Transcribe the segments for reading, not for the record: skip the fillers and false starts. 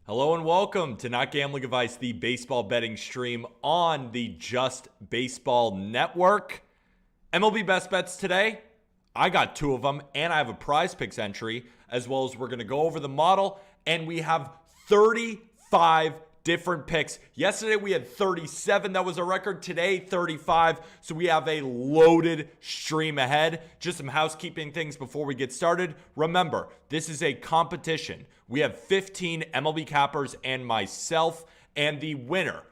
Hello and welcome to Not Gambling Advice, the baseball betting stream on the Just Baseball Network. MLB best bets today. I got two of them, and I have a prize picks entry, as well as we're going to go over the model, and we have 35 different picks. Yesterday we had 37. That was a record. Today, 35. So we have a loaded stream ahead. Just some housekeeping things before we get started. Remember, this is a competition. We have 15 MLB cappers and myself, and the winner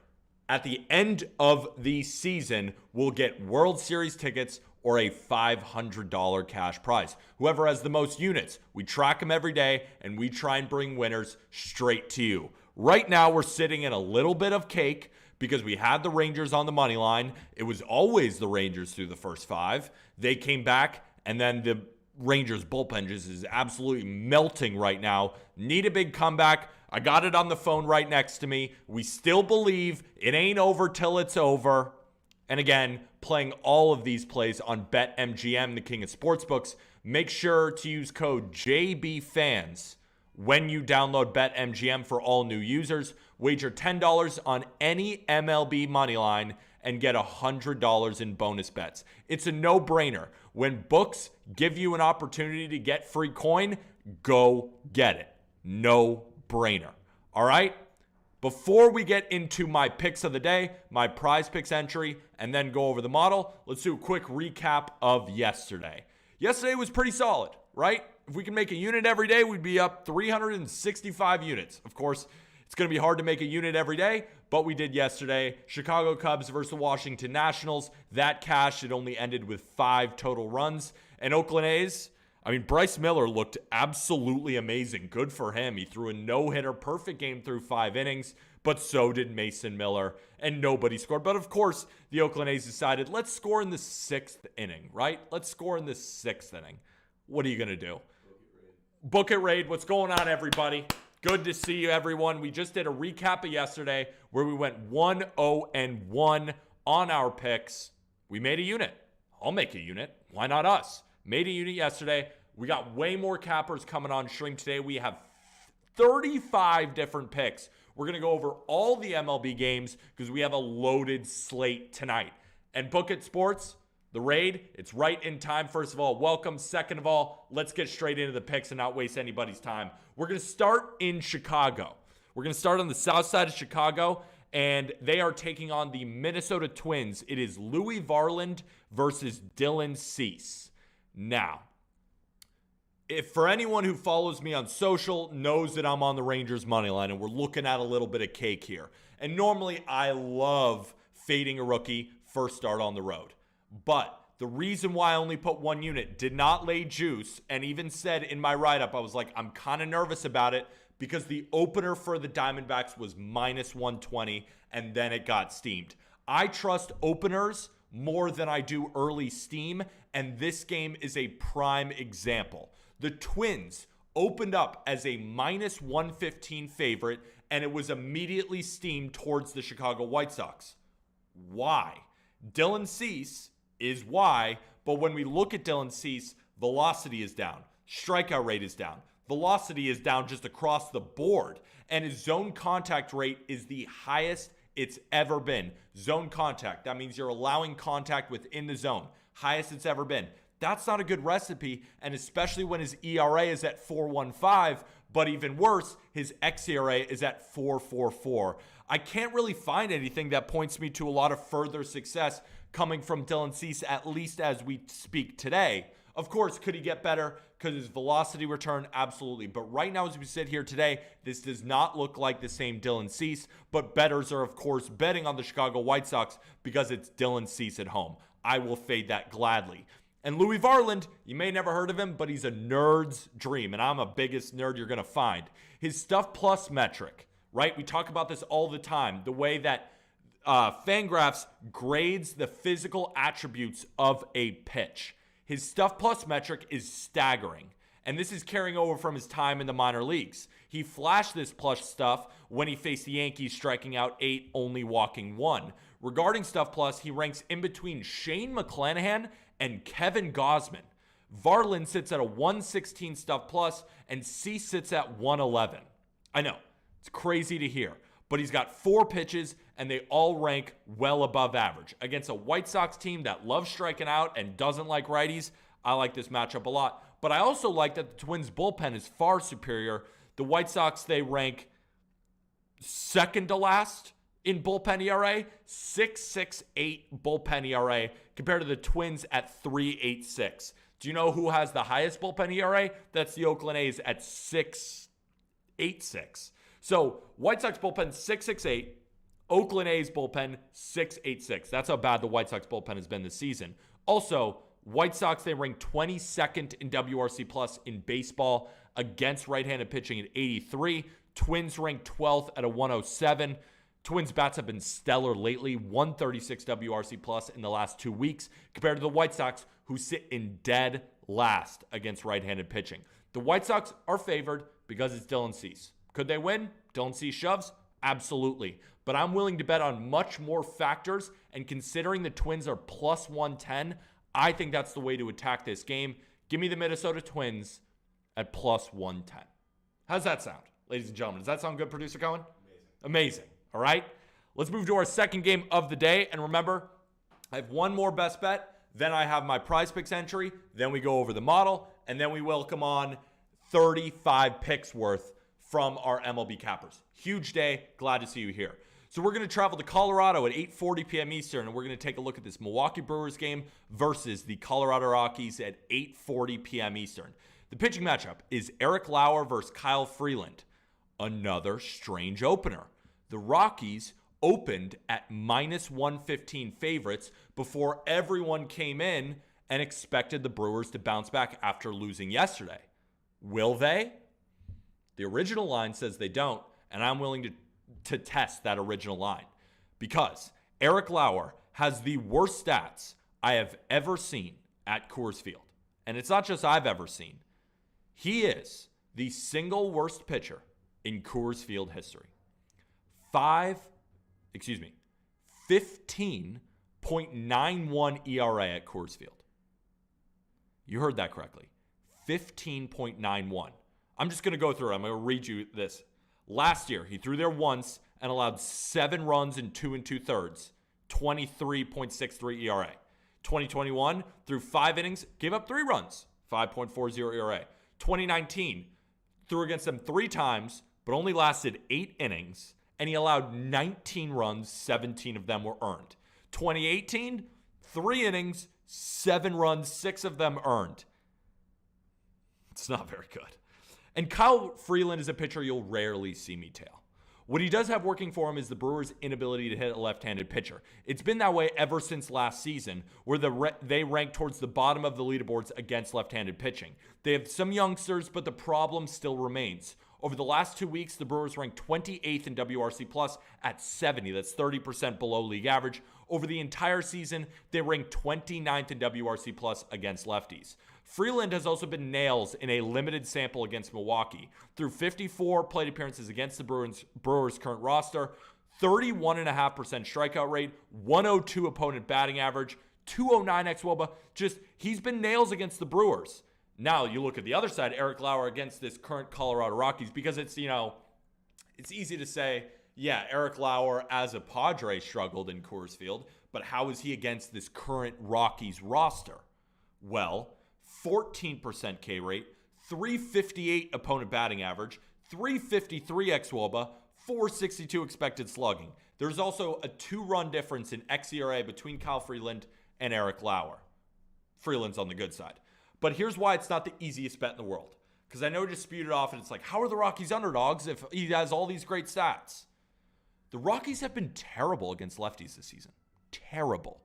at the end of the season will get World Series tickets or a $500 cash prize. Whoever has the most units, we track them every day, and we try and bring winners straight to you. Right now, we're sitting in a little bit of cake because we had the Rangers on the money line. It was always the Rangers through the first five. They came back, and then the Rangers bullpen just is absolutely melting right now. Need a big comeback. I got it on the phone right next to me. We still believe it ain't over till it's over. And again, playing all of these plays on BetMGM, the king of sportsbooks. Make sure to use code JBFans when you download BetMGM for all new users. Wager $10 on any MLB moneyline and get $100 in bonus bets. It's a no-brainer. When books give you an opportunity to get free coin, go get it. No-brainer. All right? Before we get into my picks of the day, my prize picks entry, and then go over the model, let's do a quick recap of yesterday. Yesterday was pretty solid, right? If we can make a unit every day, we'd be up 365 units. Of course, it's going to be hard to make a unit every day, but we did yesterday. Chicago Cubs versus the Washington Nationals. That cashed. It only ended with 5 total runs. And Oakland A's, Bryce Miller looked absolutely amazing. Good for him. He threw a no-hitter, perfect game through 5 innings, but so did Mason Miller, and nobody scored. But of course, the Oakland A's decided, let's score in the 6th inning, right? Let's score in the 6th inning. What are you going to do? Book it, Raid. What's going on, everybody? Good to see you, everyone. We just did a recap of yesterday where we went 1-0-1 on our picks. We made a unit. I'll make a unit. Why not us? Made a unit yesterday. We got way more cappers coming on stream today. We have 35 different picks. We're going to go over all the MLB games because we have a loaded slate tonight. And Book It Sports, the Raid, it's right in time. First of all, welcome. Second of all, let's get straight into the picks and not waste anybody's time. We're going to start in Chicago. We're going to start on the south side of Chicago, and they are taking on the Minnesota Twins. It is Louis Varland versus Dylan Cease. Now, if for anyone who follows me on social knows that I'm on the Rangers money line, and we're looking at a little bit of cake here. And normally I love fading a rookie first start on the road. But the reason why I only put 1 unit, did not lay juice, and even said in my write-up, I was like, I'm kind of nervous about it because the opener for the Diamondbacks was minus 120, and then it got steamed. I trust openers more than I do early steam, and this game is a prime example. The Twins opened up as a minus 115 favorite, and it was immediately steamed towards the Chicago White Sox. Why? Dylan Cease is why, but when we look at Dylan Cease, velocity is down, strikeout rate is down, velocity is down just across the board, and his zone contact rate is the highest it's ever been. Zone contact, that means you're allowing contact within the zone, highest it's ever been. That's not a good recipe, and especially when his ERA is at 4.15, but even worse, his xERA is at 4.44. I can't really find anything that points me to a lot of further success coming from Dylan Cease, at least as we speak today. Of course, could he get better? Could his velocity return? Absolutely. But right now, as we sit here today, this does not look like the same Dylan Cease, but bettors are, of course, betting on the Chicago White Sox because it's Dylan Cease at home. I will fade that gladly. And Louis Varland, you may never heard of him, but he's a nerd's dream, and I'm a biggest nerd you're going to find. His Stuff Plus metric, right? We talk about this all the time, the way that Fangraphs grades the physical attributes of a pitch. His Stuff Plus metric is staggering, and this is carrying over from his time in the minor leagues. He flashed this plus stuff when he faced the Yankees, striking out 8, only walking 1. Regarding Stuff Plus, he ranks in between Shane McClanahan and Kevin Gausman. Varland sits at a 116 Stuff Plus, and Cease sits at 111. I know, It's crazy to hear. But he's got 4 pitches, and they all rank well above average. Against a White Sox team that loves striking out and doesn't like righties, I like this matchup a lot. But I also like that the Twins' bullpen is far superior. The White Sox, they rank second to last in bullpen ERA, 6.68 bullpen ERA, compared to the Twins at 3.86. Do you know who has the highest bullpen ERA? That's the Oakland A's at 6.86. So White Sox bullpen 6.68, Oakland A's bullpen 6.86. That's how bad the White Sox bullpen has been this season. Also, White Sox, they rank 22nd in WRC plus in baseball against right-handed pitching at 83. Twins rank 12th at a 107. Twins bats have been stellar lately, 136 WRC plus in the last 2 weeks, compared to the White Sox, who sit in dead last against right-handed pitching. The White Sox are favored because it's Dylan Cease. Could they win? Dylan Cease shoves? Absolutely. But I'm willing to bet on much more factors, and considering the Twins are plus 110, I think that's the way to attack this game. Give me the Minnesota Twins at plus 110. How's that sound, ladies and gentlemen? Does that sound good, Producer Cohen? Amazing. All right. Let's move to our second game of the day. And remember, I have one more best bet. Then I have my prize picks entry. Then we go over the model. And then we welcome on 35 picks worth from our MLB cappers. Huge day. Glad to see you here. So we're going to travel to Colorado at 8:40 p.m. Eastern, and we're going to take a look at this Milwaukee Brewers game versus the Colorado Rockies at 8:40 p.m. Eastern. The pitching matchup is Eric Lauer versus Kyle Freeland. Another strange opener. The Rockies opened at minus 115 favorites before everyone came in and expected the Brewers to bounce back after losing yesterday. Will they? The original line says they don't, and I'm willing to test that original line, because Eric Lauer has the worst stats I have ever seen at Coors Field. And it's not just I've ever seen. He is the single worst pitcher in Coors Field history. 15.91 ERA at Coors Field. You heard that correctly. 15.91. I'm just going to go through it. I'm going to read you this. Last year, he threw there once and allowed 7 runs in 2 2/3, 23.63 ERA. 2021, threw 5 innings, gave up 3 runs, 5.40 ERA. 2019, threw against them 3 times, but only lasted 8 innings, and he allowed 19 runs, 17 of them were earned. 2018, 3 innings, 7 runs, 6 of them earned. It's not very good. And Kyle Freeland is a pitcher you'll rarely see me tail. What he does have working for him is the Brewers' inability to hit a left-handed pitcher. It's been that way ever since last season, where they rank towards the bottom of the leaderboards against left-handed pitching. They have some youngsters, but the problem still remains. Over the last 2 weeks, the Brewers ranked 28th in WRC plus at 70. That's 30% below league average. Over the entire season, they ranked 29th in WRC plus against lefties. Freeland has also been nails in a limited sample against Milwaukee. Through 54 plate appearances against the Brewers' current roster, 31.5% strikeout rate, 102 opponent batting average, 209 xWOBA. He's been nails against the Brewers. Now you look at the other side, Eric Lauer against this current Colorado Rockies, because it's easy to say, yeah, Eric Lauer as a Padre struggled in Coors Field, but how is he against this current Rockies roster? Well, 14% K rate, 358 opponent batting average, 353 xWOBA, 462 expected slugging. There's also a 2-run difference in xERA between Kyle Freeland and Eric Lauer. Freeland's on the good side. But here's why it's not the easiest bet in the world. Because I know just spewed it off and it's like, how are the Rockies underdogs if he has all these great stats? The Rockies have been terrible against lefties this season. Terrible.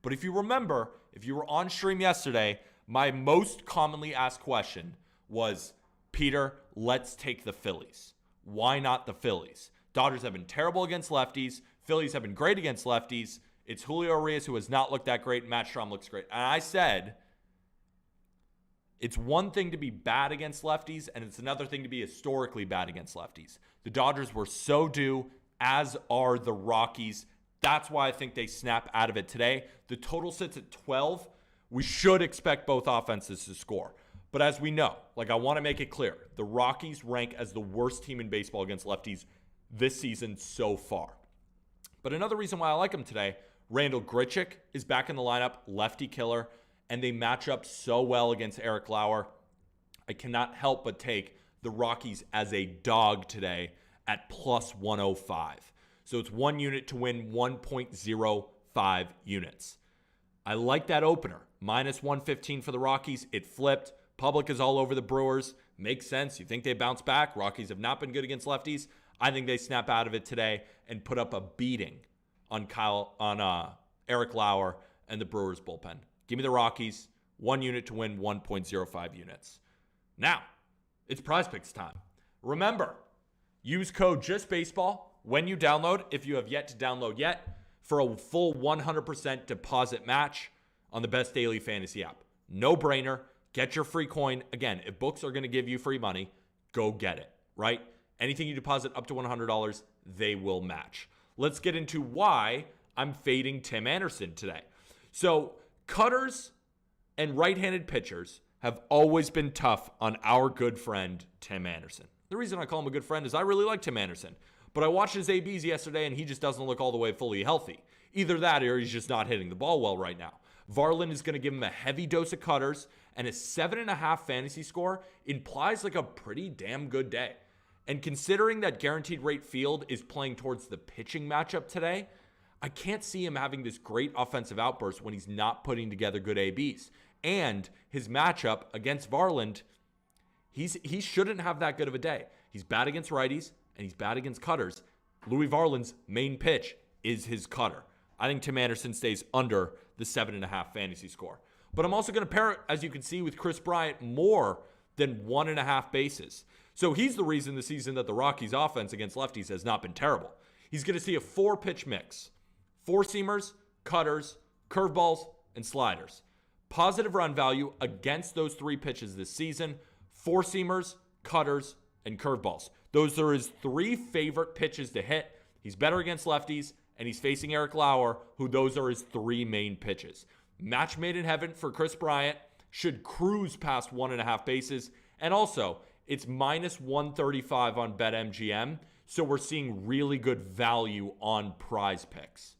But if you remember, if you were on stream yesterday, my most commonly asked question was, Peter, let's take the Phillies. Why not the Phillies? Dodgers have been terrible against lefties. Phillies have been great against lefties. It's Julio Urias who has not looked that great. Matt Strahm looks great. And I said, it's one thing to be bad against lefties, and it's another thing to be historically bad against lefties. The Dodgers were so due, as are the Rockies. That's why I think they snap out of it today. The total sits at 12. We should expect both offenses to score. But as we know, I want to make it clear, the Rockies rank as the worst team in baseball against lefties this season so far. But another reason why I like them today, Randall Grichuk is back in the lineup, lefty killer, and they match up so well against Eric Lauer. I cannot help but take the Rockies as a dog today at plus 105. So it's 1 unit to win 1.05 units. I like that opener. Minus 115 for the Rockies. It flipped. Public is all over the Brewers. Makes sense. You think they bounce back. Rockies have not been good against lefties. I think they snap out of it today and put up a beating on Eric Lauer and the Brewers bullpen. Give me the Rockies. 1 unit to win 1.05 units. Now, it's Prize Picks time. Remember, use code JustBaseball when you download, if you have yet to download yet, for a full 100% deposit match on the best daily fantasy app. No brainer. Get your free coin. Again, if books are going to give you free money, go get it, right? Anything you deposit up to $100, they will match. Let's get into why I'm fading Tim Anderson today. So, cutters and right-handed pitchers have always been tough on our good friend, Tim Anderson. The reason I call him a good friend is I really like Tim Anderson. But I watched his ABs yesterday, and he just doesn't look all the way fully healthy. Either that or he's just not hitting the ball well right now. Varland is going to give him a heavy dose of cutters, and his 7.5 fantasy score implies a pretty damn good day. And considering that Guaranteed Rate Field is playing towards the pitching matchup today, I can't see him having this great offensive outburst when he's not putting together good ABs. And his matchup against Varland, he shouldn't have that good of a day. He's bad against righties, and he's bad against cutters. Louis Varland's main pitch is his cutter. I think Tim Anderson stays under the 7.5 fantasy score. But I'm also going to pair it, as you can see, with Chris Bryant more than 1.5 bases. So he's the reason this season that the Rockies' offense against lefties has not been terrible. He's going to see a 4-pitch mix. 4-seamers, cutters, curveballs, and sliders. Positive run value against those 3 pitches this season. 4-seamers, cutters, and curveballs. Those are his 3 favorite pitches to hit. He's better against lefties, and he's facing Eric Lauer, who those are his 3 main pitches. Match made in heaven for Chris Bryant. Should cruise past 1.5 bases. And also, it's minus 135 on BetMGM. So we're seeing really good value on Prize Picks.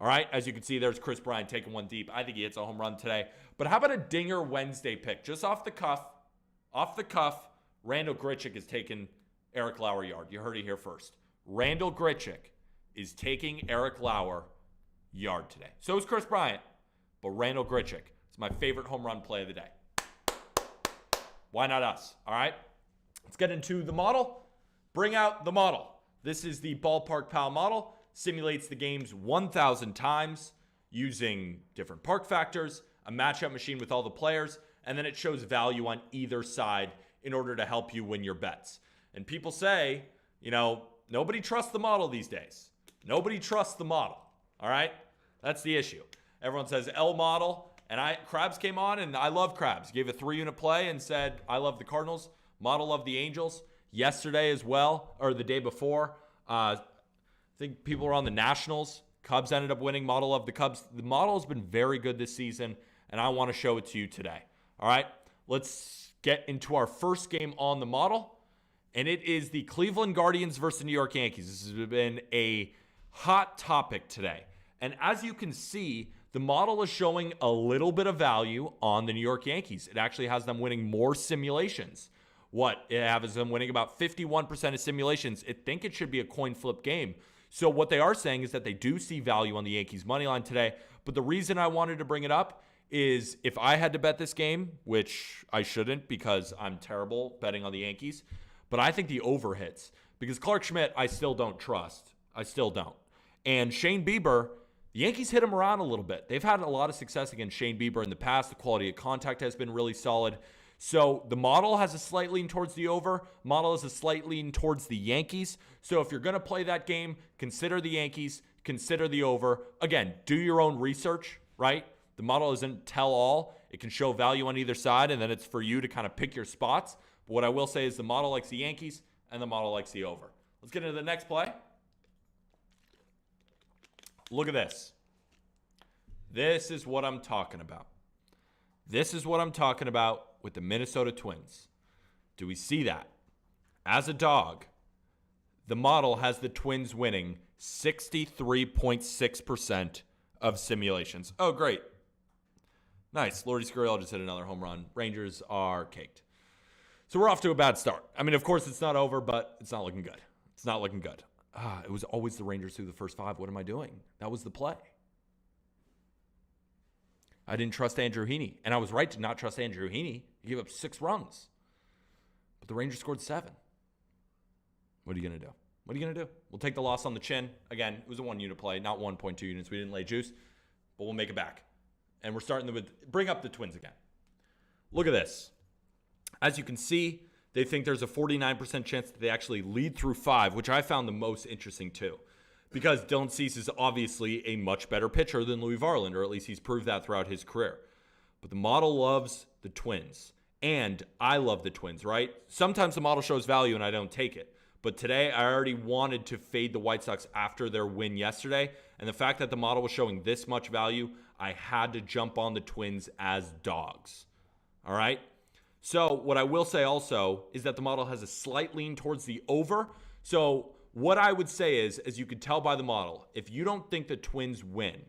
All right, as you can see, there's Chris Bryant taking one deep. I think he hits a home run today. But how about a Dinger Wednesday pick? Just off the cuff, Randall Grichuk is taking Eric Lauer yard. You heard it here first. Randall Grichuk is taking Eric Lauer yard today. So is Chris Bryant. But Randall Grichuk is my favorite home run play of the day. Why not us? All right, let's get into the model. Bring out the model. This is the Ballpark Pal model. Simulates the games 1,000 times using different park factors, a matchup machine with all the players, and then it shows value on either side in order to help you win your bets. And people say, nobody trusts the model these days. Nobody trusts the model. All right? That's the issue. Everyone says L model, and Krabs came on, and I love Krabs. Gave a 3-unit play and said, I love the Cardinals. Model of the Angels. Yesterday as well, or the day before. I think people were on the Nationals. Cubs ended up winning. Model of the Cubs. The model has been very good this season, and I want to show it to you today. All right? Let's get into our first game on the model, and it is the Cleveland Guardians versus the New York Yankees. This has been a hot topic today. And as you can see, the model is showing a little bit of value on the New York Yankees. It actually has them winning more simulations. It has them winning about 51% of simulations. I think it should be a coin flip game. So what they are saying is that they do see value on the Yankees money line today. But the reason I wanted to bring it up is if I had to bet this game, which I shouldn't because I'm terrible betting on the Yankees, but I think the over hits. Because Clark Schmidt, I still don't trust. I still don't. And Shane Bieber, the Yankees hit him around a little bit. They've had a lot of success against Shane Bieber in the past. The quality of contact has been really solid. So the model has a slight lean towards the over. Model has a slight lean towards the Yankees. So if you're going to play that game, consider the Yankees, consider the over. Again, do your own research, right? The model doesn't tell all. It can show value on either side, and then it's for you to kind of pick your spots. But what I will say is the model likes the Yankees, and the model likes the over. Let's get into the next play. Look at this. This is what I'm talking about. This is what I'm talking about with the Minnesota Twins. Do we see that? As a dog, the model has the Twins winning 63.6% of simulations. Oh, great. Nice. Lourdes Gurriel just hit another home run. Rangers are caked. So we're off to a bad start. I mean, of course, it's not over, but it's not looking good. It's not looking good. It was always the Rangers through the first 5. What am I doing? That was the play. I didn't trust Andrew Heaney, and I was right to not trust Andrew Heaney. He gave up 6 runs, but the Rangers scored 7. What are you going to do? What are you going to do? We'll take the loss on the chin. Again, it was a 1-unit play, not 1.2 units. We didn't lay juice, but we'll make it back. And we're starting with bring up the Twins again. Look at this. As you can see, they think there's a 49% chance that they actually lead through 5, which I found the most interesting too. Because Dylan Cease is obviously a much better pitcher than Louis Varland, or at least he's proved that throughout his career. But the model loves the Twins. And I love the Twins, right? Sometimes the model shows value and I don't take it. But today, I already wanted to fade the White Sox after their win yesterday. And the fact that the model was showing this much value, I had to jump on the Twins as dogs. All right? So what I will say also is that the model has a slight lean towards the over. So what I would say is, as you can tell by the model, if you don't think the Twins win,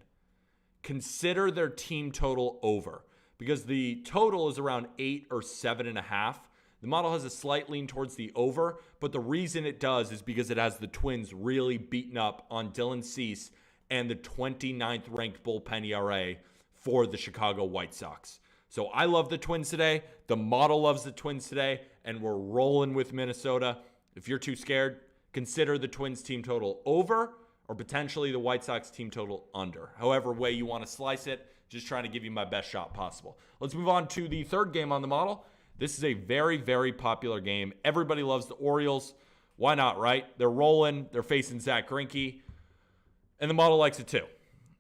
consider their team total over. Because the total is around 8 or 7.5. The model has a slight lean towards the over, but the reason it does is because it has the Twins really beaten up on Dylan Cease and the 29th ranked bullpen ERA for the Chicago White Sox. So I love the Twins today. The model loves the Twins today, and we're rolling with Minnesota. If you're too scared, consider the Twins team total over or potentially the White Sox team total under. However way you want to slice it, just trying to give you my best shot possible. Let's move on to the third game on the model. This is a very, very popular game. Everybody loves the Orioles. Why not, right? They're rolling. They're facing Zach Greinke. And the model likes it too.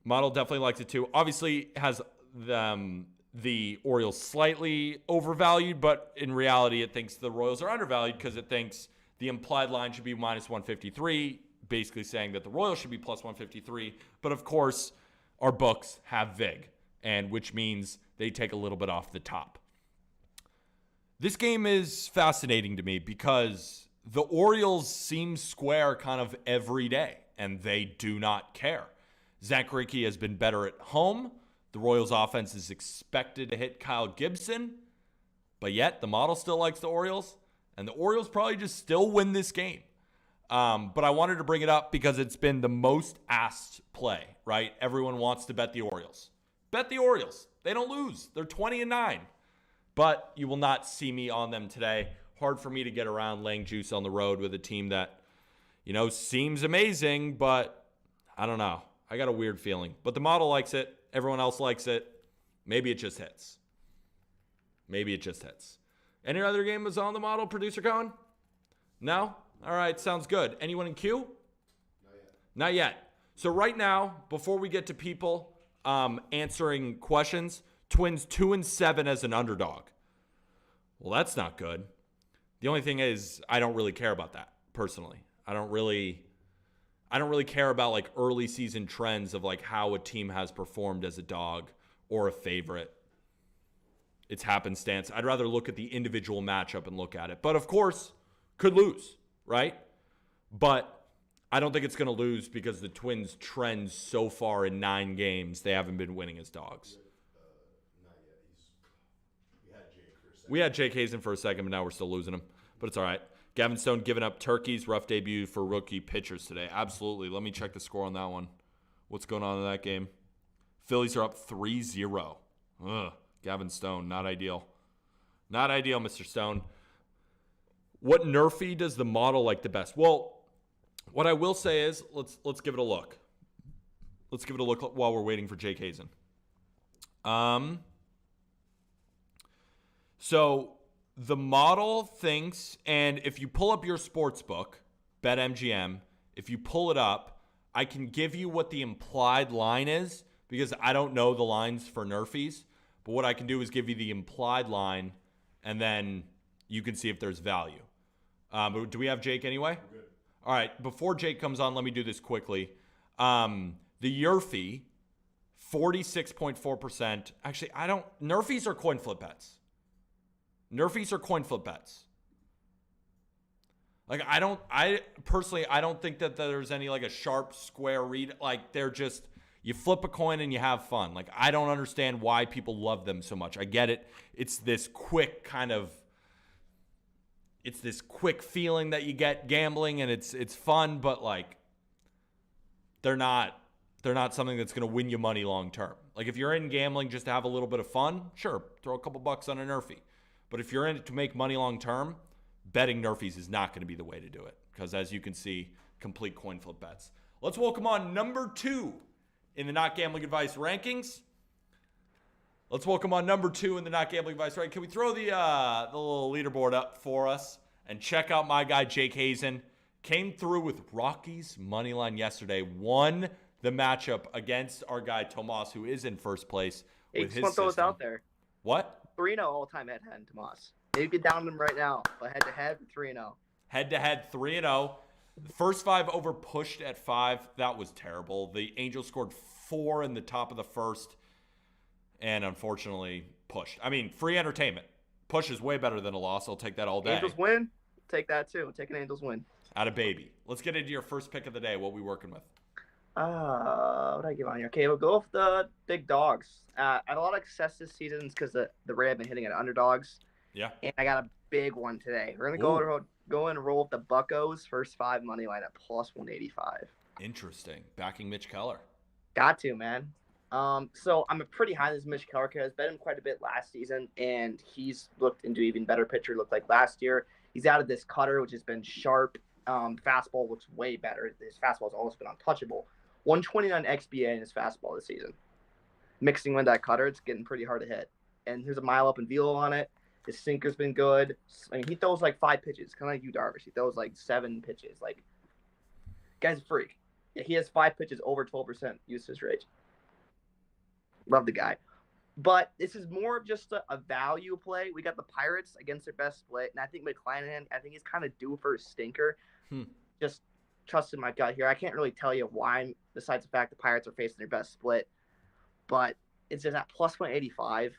Model definitely likes it too. Obviously has the Orioles slightly overvalued, but in reality it thinks the Royals are undervalued because it thinks the implied line should be minus 153, basically saying that the Royals should be plus 153. But of course, our books have VIG, and which means they take a little bit off the top. This game is fascinating to me because the Orioles seem square kind of every day, and they do not care. Zach Greinke has been better at home. The Royals offense is expected to hit Kyle Gibson, but yet the model still likes the Orioles, and the Orioles probably just still win this game. But I wanted to bring it up because it's been the most asked play, right? Everyone wants to bet the Orioles. Bet the Orioles. They don't lose. They're 20-9. But you will not see me on them today. Hard for me to get around laying juice on the road with a team that, seems amazing, but I don't know. I got a weird feeling. But the model likes it. Everyone else likes it. Maybe it just hits. Maybe it just hits. Any other game was on the model, Producer Cohen? No? All right, sounds good. Anyone in queue? Not yet. Not yet. So right now, before we get to people answering questions, Twins 2-7 as an underdog. Well, that's not good. The only thing is, I don't really care about that personally. I don't really care about like early season trends of like how a team has performed as a dog or a favorite. It's happenstance. I'd rather look at the individual matchup and look at it. But of course, could lose, right? But I don't think it's going to lose because the Twins' trends so far in 9 games, they haven't been winning as dogs. Not yet. We had Jake Hazen for a second, but now we're still losing him. But it's all right. Gavin Stone giving up turkeys. Rough debut for rookie pitchers today. Absolutely. Let me check the score on that one. What's going on in that game? Phillies are up 3-0. Ugh. Gavin Stone, not ideal. Not ideal, Mr. Stone. What Nerfy does the model like the best? Well, what I will say is, let's give it a look. Let's give it a look while we're waiting for Jake Hazen. So the model thinks, and if you pull up your sports book, BetMGM, if you pull it up, I can give you what the implied line is because I don't know the lines for Nerfies. But what I can do is give you the implied line, and then you can see if there's value. But do we have Jake anyway? We're good. All right. Before Jake comes on, let me do this quickly. The Yerfy 46.4%. Actually, Nerfies are coin flip bets. Like, I personally don't think that there's any like a sharp square read. Like, they're just, you flip a coin and you have fun. Like, I don't understand why people love them so much. I get it. It's this quick feeling that you get gambling, and it's fun, but like, they're not something that's going to win you money long term. Like, if you're in gambling just to have a little bit of fun, sure, throw a couple bucks on a Nerfie. But if you're in it to make money long term, betting Nerfies is not going to be the way to do it, because as you can see, complete coin flip bets. Let's welcome on number 2 in the Not Gambling Advice rankings. Can we throw the little leaderboard up for us and check out my guy Jake Hazen? Came through with Rockies money line yesterday, won the matchup against our guy Tomas, who is in first place with his system. Those out there. What? 3-0 all-time head-to-head, Tomas. Maybe down them right now, but head-to-head, 3-0. Head-to-head, 3-0. The first 5 over pushed at 5. That was terrible. The Angels scored 4 in the top of the first, and unfortunately pushed. I mean, free entertainment. Push is way better than a loss. I'll take that all day. Angels win. Take that too. Take an Angels win. Out of baby. Let's get into your first pick of the day. What we working with? What did I give on here? Okay, we'll go with the big dogs. I had a lot of success this season because the Rays have been hitting at underdogs. Yeah. And I got a big one today. We're gonna go and roll with the Buccos first 5 money line at plus 185. Interesting. Backing Mitch Keller. Got to, man. So I'm pretty high on this Mitch Keller because I bet him quite a bit last season, and he's looked into even better pitcher looked like last year. He's added this cutter, which has been sharp. Fastball looks way better. His fastball's almost been untouchable. 129 XBA in his fastball this season. Mixing with that cutter, it's getting pretty hard to hit. And there's a mile up in velo on it. His sinker's been good. I mean, he throws like 5 pitches, kind of like you, Darvish. He throws like 7 pitches. Like, guy's a freak. Yeah, he has 5 pitches over 12% usage rate. Love the guy. But this is more of just a value play. We got the Pirates against their best split, and I think McClanahan, he's kind of due for a stinker. Just trusting my gut here. I can't really tell you why, besides the fact the Pirates are facing their best split. But it's just at plus 185.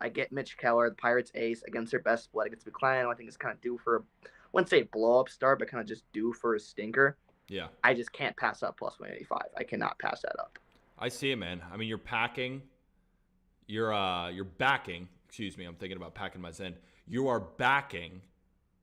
I get Mitch Keller, the Pirates ace, against their best split against McClanahan. I think it's kind of due for, I wouldn't say a blow-up start, but kind of just due for a stinker. Yeah. I just can't pass up plus 185. I cannot pass that up. I see it, man. I mean, you're backing. Excuse me, I'm thinking about packing my Zen. You are backing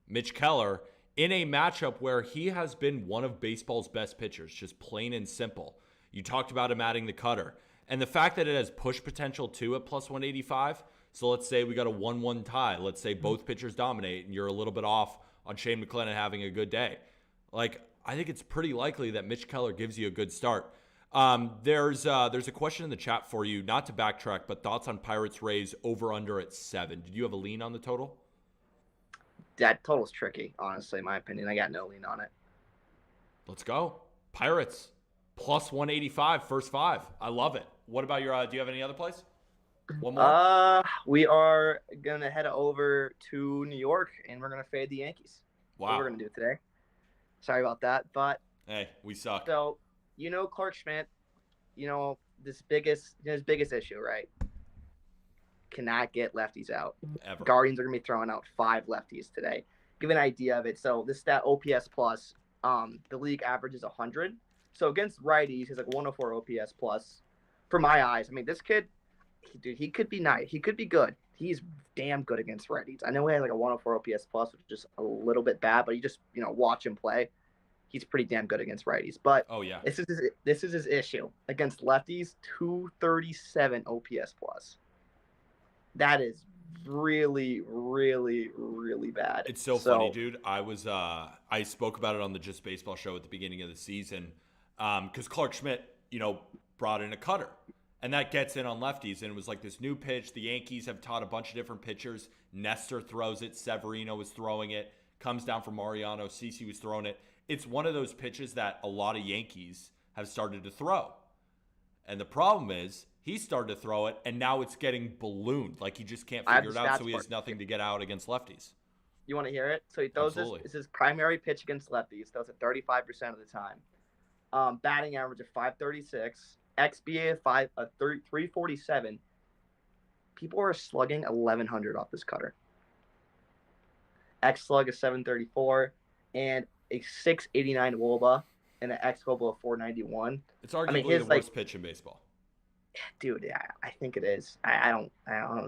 Mitch Keller in a matchup where he has been one of baseball's best pitchers, just plain and simple. You talked about him adding the cutter. And the fact that it has push potential too at plus 185. So let's say we got a 1-1 tie. Let's say both pitchers dominate and you're a little bit off on Shane McClanahan having a good day. Like, I think it's pretty likely that Mitch Keller gives you a good start. There's a question in the chat for you, not to backtrack, but thoughts on Pirates Rays over under at 7. Did you have a lean on the total? That total's tricky, honestly, in my opinion. I got no lean on it. Let's go. Pirates plus 185, first 5. I love it. What about your, do you have any other place? One more? We are going to head over to New York, and we're going to fade the Yankees. Wow. That's what we're going to do today. Sorry about that, but. Hey, we suck. So, Clark Schmidt, his biggest issue, right? Cannot get lefties out. Ever. Guardians are going to be throwing out 5 lefties today. Give an idea of it. So this stat OPS plus, the league average is 100. So against righties, he's like 104 OPS plus. For my eyes, I mean, this kid, he could be nice. He could be good. He's damn good against righties. I know he had like a 104 OPS plus, which is just a little bit bad, but you just, watch him play. He's pretty damn good against righties. But oh yeah, this is his issue. Against lefties, 237 OPS plus. That is really, really, really bad. It's so funny, dude. I spoke about it on the Just Baseball show at the beginning of the season, because Clark Schmidt, brought in a cutter, and that gets in on lefties, and it was like this new pitch. The Yankees have taught a bunch of different pitchers. Nestor throws it. Severino was throwing it. Comes down from Mariano. CeCe was throwing it. It's one of those pitches that a lot of Yankees have started to throw. And the problem is he started to throw it, and now it's getting ballooned. Like he just can't figure it out, so he has nothing to get out against lefties. You want to hear it? So he throws this his primary pitch against lefties. Throws it 35% of the time. Batting average of 536. XBA 347. People are slugging 1100 off this cutter. X slug is 734, and a 689 Woba and an X Woba of 491. It's arguably the worst pitch in baseball. Dude, yeah, I think it is. I don't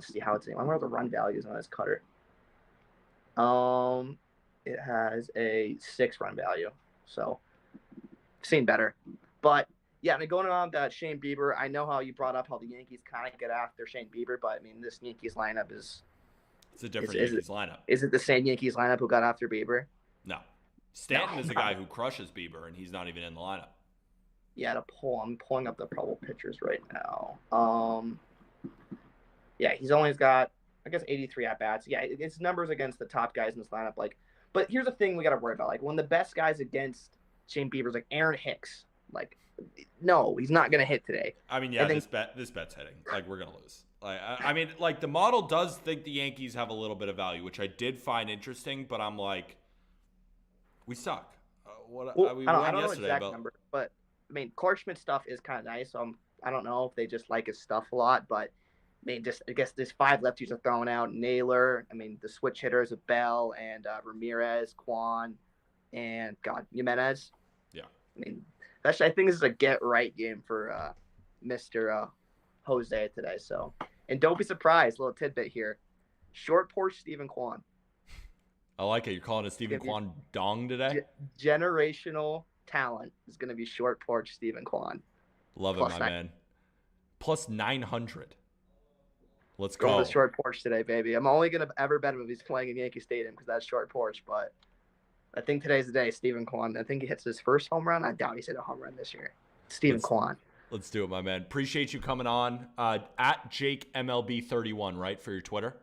see how it's. I wonder what the run values on this cutter. It has a 6 run value, so seen better. But yeah, I mean, going on that Shane Bieber, I know how you brought up how the Yankees kind of get after Shane Bieber, but I mean, this Yankees lineup is. It's a different Yankees lineup. Is it the same Yankees lineup who got after Bieber? No. Stanton is a guy who crushes Bieber, and he's not even in the lineup. Yeah, I'm pulling up the probable pitchers right now. Yeah, he's only got, I guess, 83 at bats. Yeah, his numbers against the top guys in this lineup, like. But here's the thing we got to worry about. Like, when the best guys against Shane Bieber's like Aaron Hicks, like, no, he's not gonna hit today. I mean, yeah, this bet's hitting. Like, we're gonna lose. Like, I mean, like, the model does think the Yankees have a little bit of value, which I did find interesting. But I'm like, we suck. I don't know the exact number, but I mean, Clark Schmidt's stuff is kind of nice. So I don't know if they just like his stuff a lot, but I mean, I guess there's 5 lefties are throwing out. Naylor. I mean, the switch hitters of Bell and Ramirez, Kwan, and Jimenez. Yeah. I mean, I think this is a get right game for Mr. Jose today. So, and don't be surprised. Little tidbit here: short porch Stephen Kwan. I like it. You're calling it Stephen Kwan Dong today. Generational talent is going to be short porch Stephen Kwan. Love it, my man. Plus 900. Let's go. Going to short porch today, baby. I'm only going to ever bet him if he's playing in Yankee Stadium because that's short porch. But I think today's the day. Stephen Kwan. I think he hits his first home run. I doubt he's hit a home run this year. Stephen Kwan. Let's do it, my man. Appreciate you coming on. At Jake MLB 31, right, for your Twitter?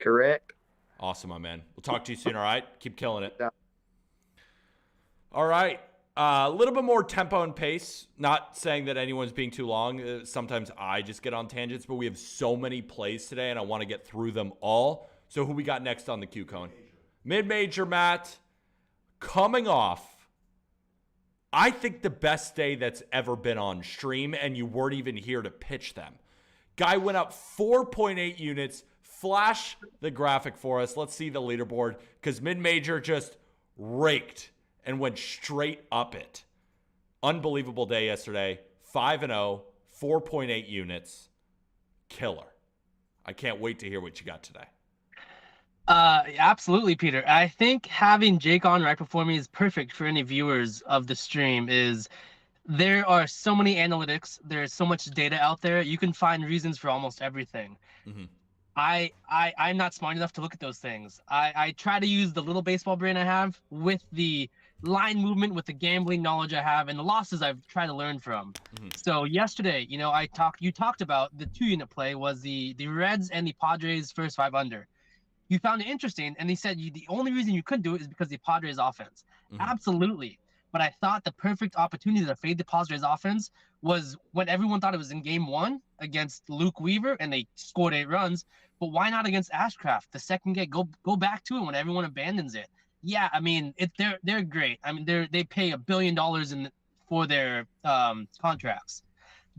Correct. Awesome, my man. We'll talk to you soon, all right? Keep killing it. Yeah. All right. A little bit more tempo and pace. Not saying that anyone's being too long. Sometimes I just get on tangents, but we have so many plays today, and I want to get through them all. So who we got next on the Q Cone? Mid-major, Matt. Coming off, I think the best day that's ever been on stream, and you weren't even here to pitch them. Guy went up 4.8 units. Flash the graphic for us. Let's see the leaderboard, because mid-major just raked and went straight up it. Unbelievable day yesterday. 5-0, 4.8 units. Killer. I can't wait to hear what you got today. Absolutely, Peter. I think having Jake on right before me is perfect for any viewers of the stream. There are so many analytics. There's so much data out there. You can find reasons for almost everything. Mm-hmm. I'm not smart enough to look at those things. I try to use the little baseball brain I have with the line movement, with the gambling knowledge I have, and the losses I've tried to learn from. Mm-hmm. So yesterday, you talked about the 2-unit play was the Reds and the Padres first 5 under. You found it interesting, and he said the only reason you couldn't do it is because the Padres offense. Mm-hmm. Absolutely. But I thought the perfect opportunity to fade the Padres offense was when everyone thought it was in game 1 against Luke Weaver, and they scored 8 runs. But why not against Ashcraft? The second game, go back to it when everyone abandons it. Yeah, I mean, they're great. I mean, they pay $1 billion for their contracts.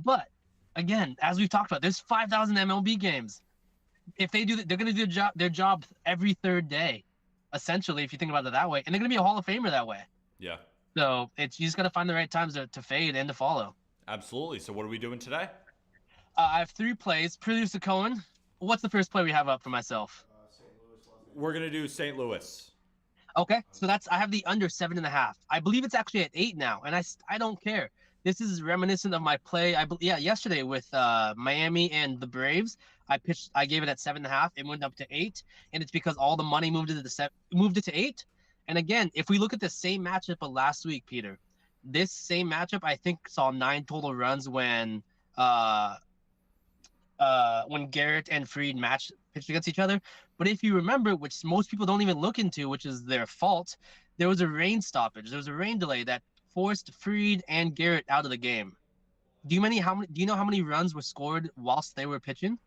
But again, as we've talked about, there's 5,000 MLB games. If they do that, they're going to do their job every third day, essentially, if you think about it that way. And they're going to be a Hall of Famer that way. Yeah. So you just got to find the right times to fade and to follow. Absolutely. So what are we doing today? I have 3 plays. Producer Cohen, what's the first play we have up for myself? St. Louis. We're going to do St. Louis. Okay, so I have the under 7.5. I believe it's actually at 8 now, and I don't care. This is reminiscent of my play. Yesterday with Miami and the Braves. I gave it at 7.5. It went up to 8, and it's because all the money moved it to 8. And again, if we look at the same matchup of last week, Peter, this same matchup I think saw 9 total runs when Garrett and Fried pitched against each other. But if you remember, which most people don't even look into, which is their fault, there was a rain stoppage. There was a rain delay that forced Fried and Garrett out of the game. Do you know how many runs were scored whilst they were pitching?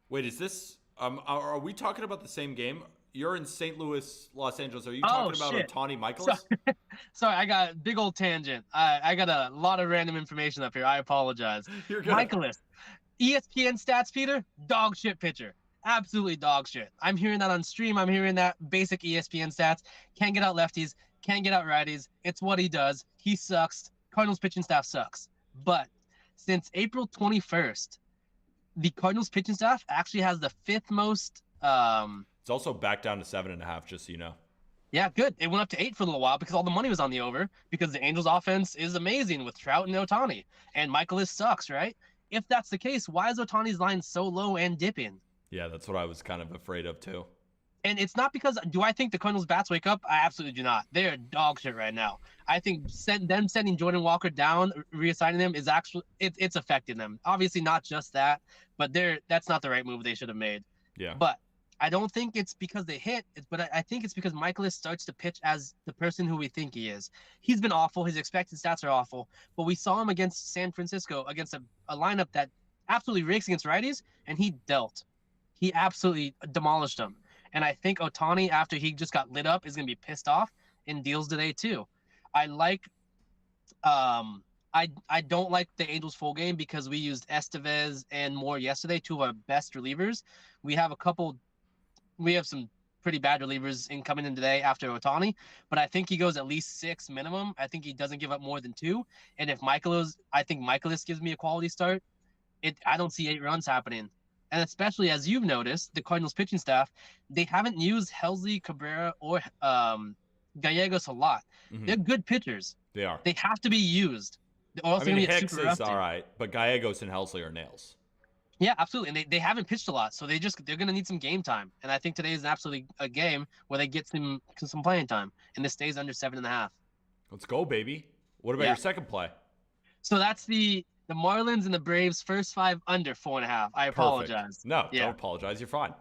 Wait, is this are we talking about the same game? you're in St. Louis, Los Angeles. Are you Oh, talking about shit. Ohtani Michaelis? Sorry, I got a big old tangent. I got a lot of random information up here. I apologize. You're good. Michaelis, ESPN stats, Peter, dog shit pitcher. Absolutely dog shit. I'm hearing that on stream. I'm hearing that basic ESPN stats. Can't get out lefties. Can't get out righties. It's what he does. He sucks. Cardinals pitching staff sucks. But since April 21st, the Cardinals pitching staff actually has the 5th most. It's also back down to 7.5, just so you know. Yeah, good. It went up to 8 for a little while because all the money was on the over because the Angels offense is amazing with Trout and Ohtani. And Michaelis sucks, right? If that's the case, why is Ohtani's line so low and dipping? Yeah, that's what I was kind of afraid of too. And it's not because, do I think the Cardinals bats wake up? I absolutely do not. They're dog shit right now. I think them sending Jordan Walker down, reassigning him is actually, it's affecting them. Obviously not just that, but that's not the right move they should have made. Yeah. But I don't think it's because they hit, but I think it's because Michaelis starts to pitch as the person who we think he is. He's been awful. His expected stats are awful, but we saw him against San Francisco against a lineup that absolutely rakes against righties, and he dealt. He absolutely demolished them. And I think Ohtani, after he just got lit up, is going to be pissed off in deals today too. I don't like the Angels full game because we used Estevez and Moore yesterday, 2 of our best relievers. We have some pretty bad relievers coming in today after Ohtani, but I think he goes at least 6 minimum. I think he doesn't give up more than 2. And if I think Michaelis gives me a quality start, I don't see 8 runs happening. And especially as you've noticed, the Cardinals pitching staff, they haven't used Helsley, Cabrera, or Gallegos a lot. Mhm. They're good pitchers. They are. They have to be used. Or else I they're mean, gonna get Hicks super is rusty. all right, but Gallegos and Helsley are nails. Yeah, absolutely. And they haven't pitched a lot, so they're going to need some game time. And I think today is absolutely a game where they get some playing time, and this stays under 7.5. Let's go, baby. What about your second play? So that's the Marlins and the Braves first 5 under 4.5. I apologize. Perfect. No, Yeah. don't apologize. You're fine.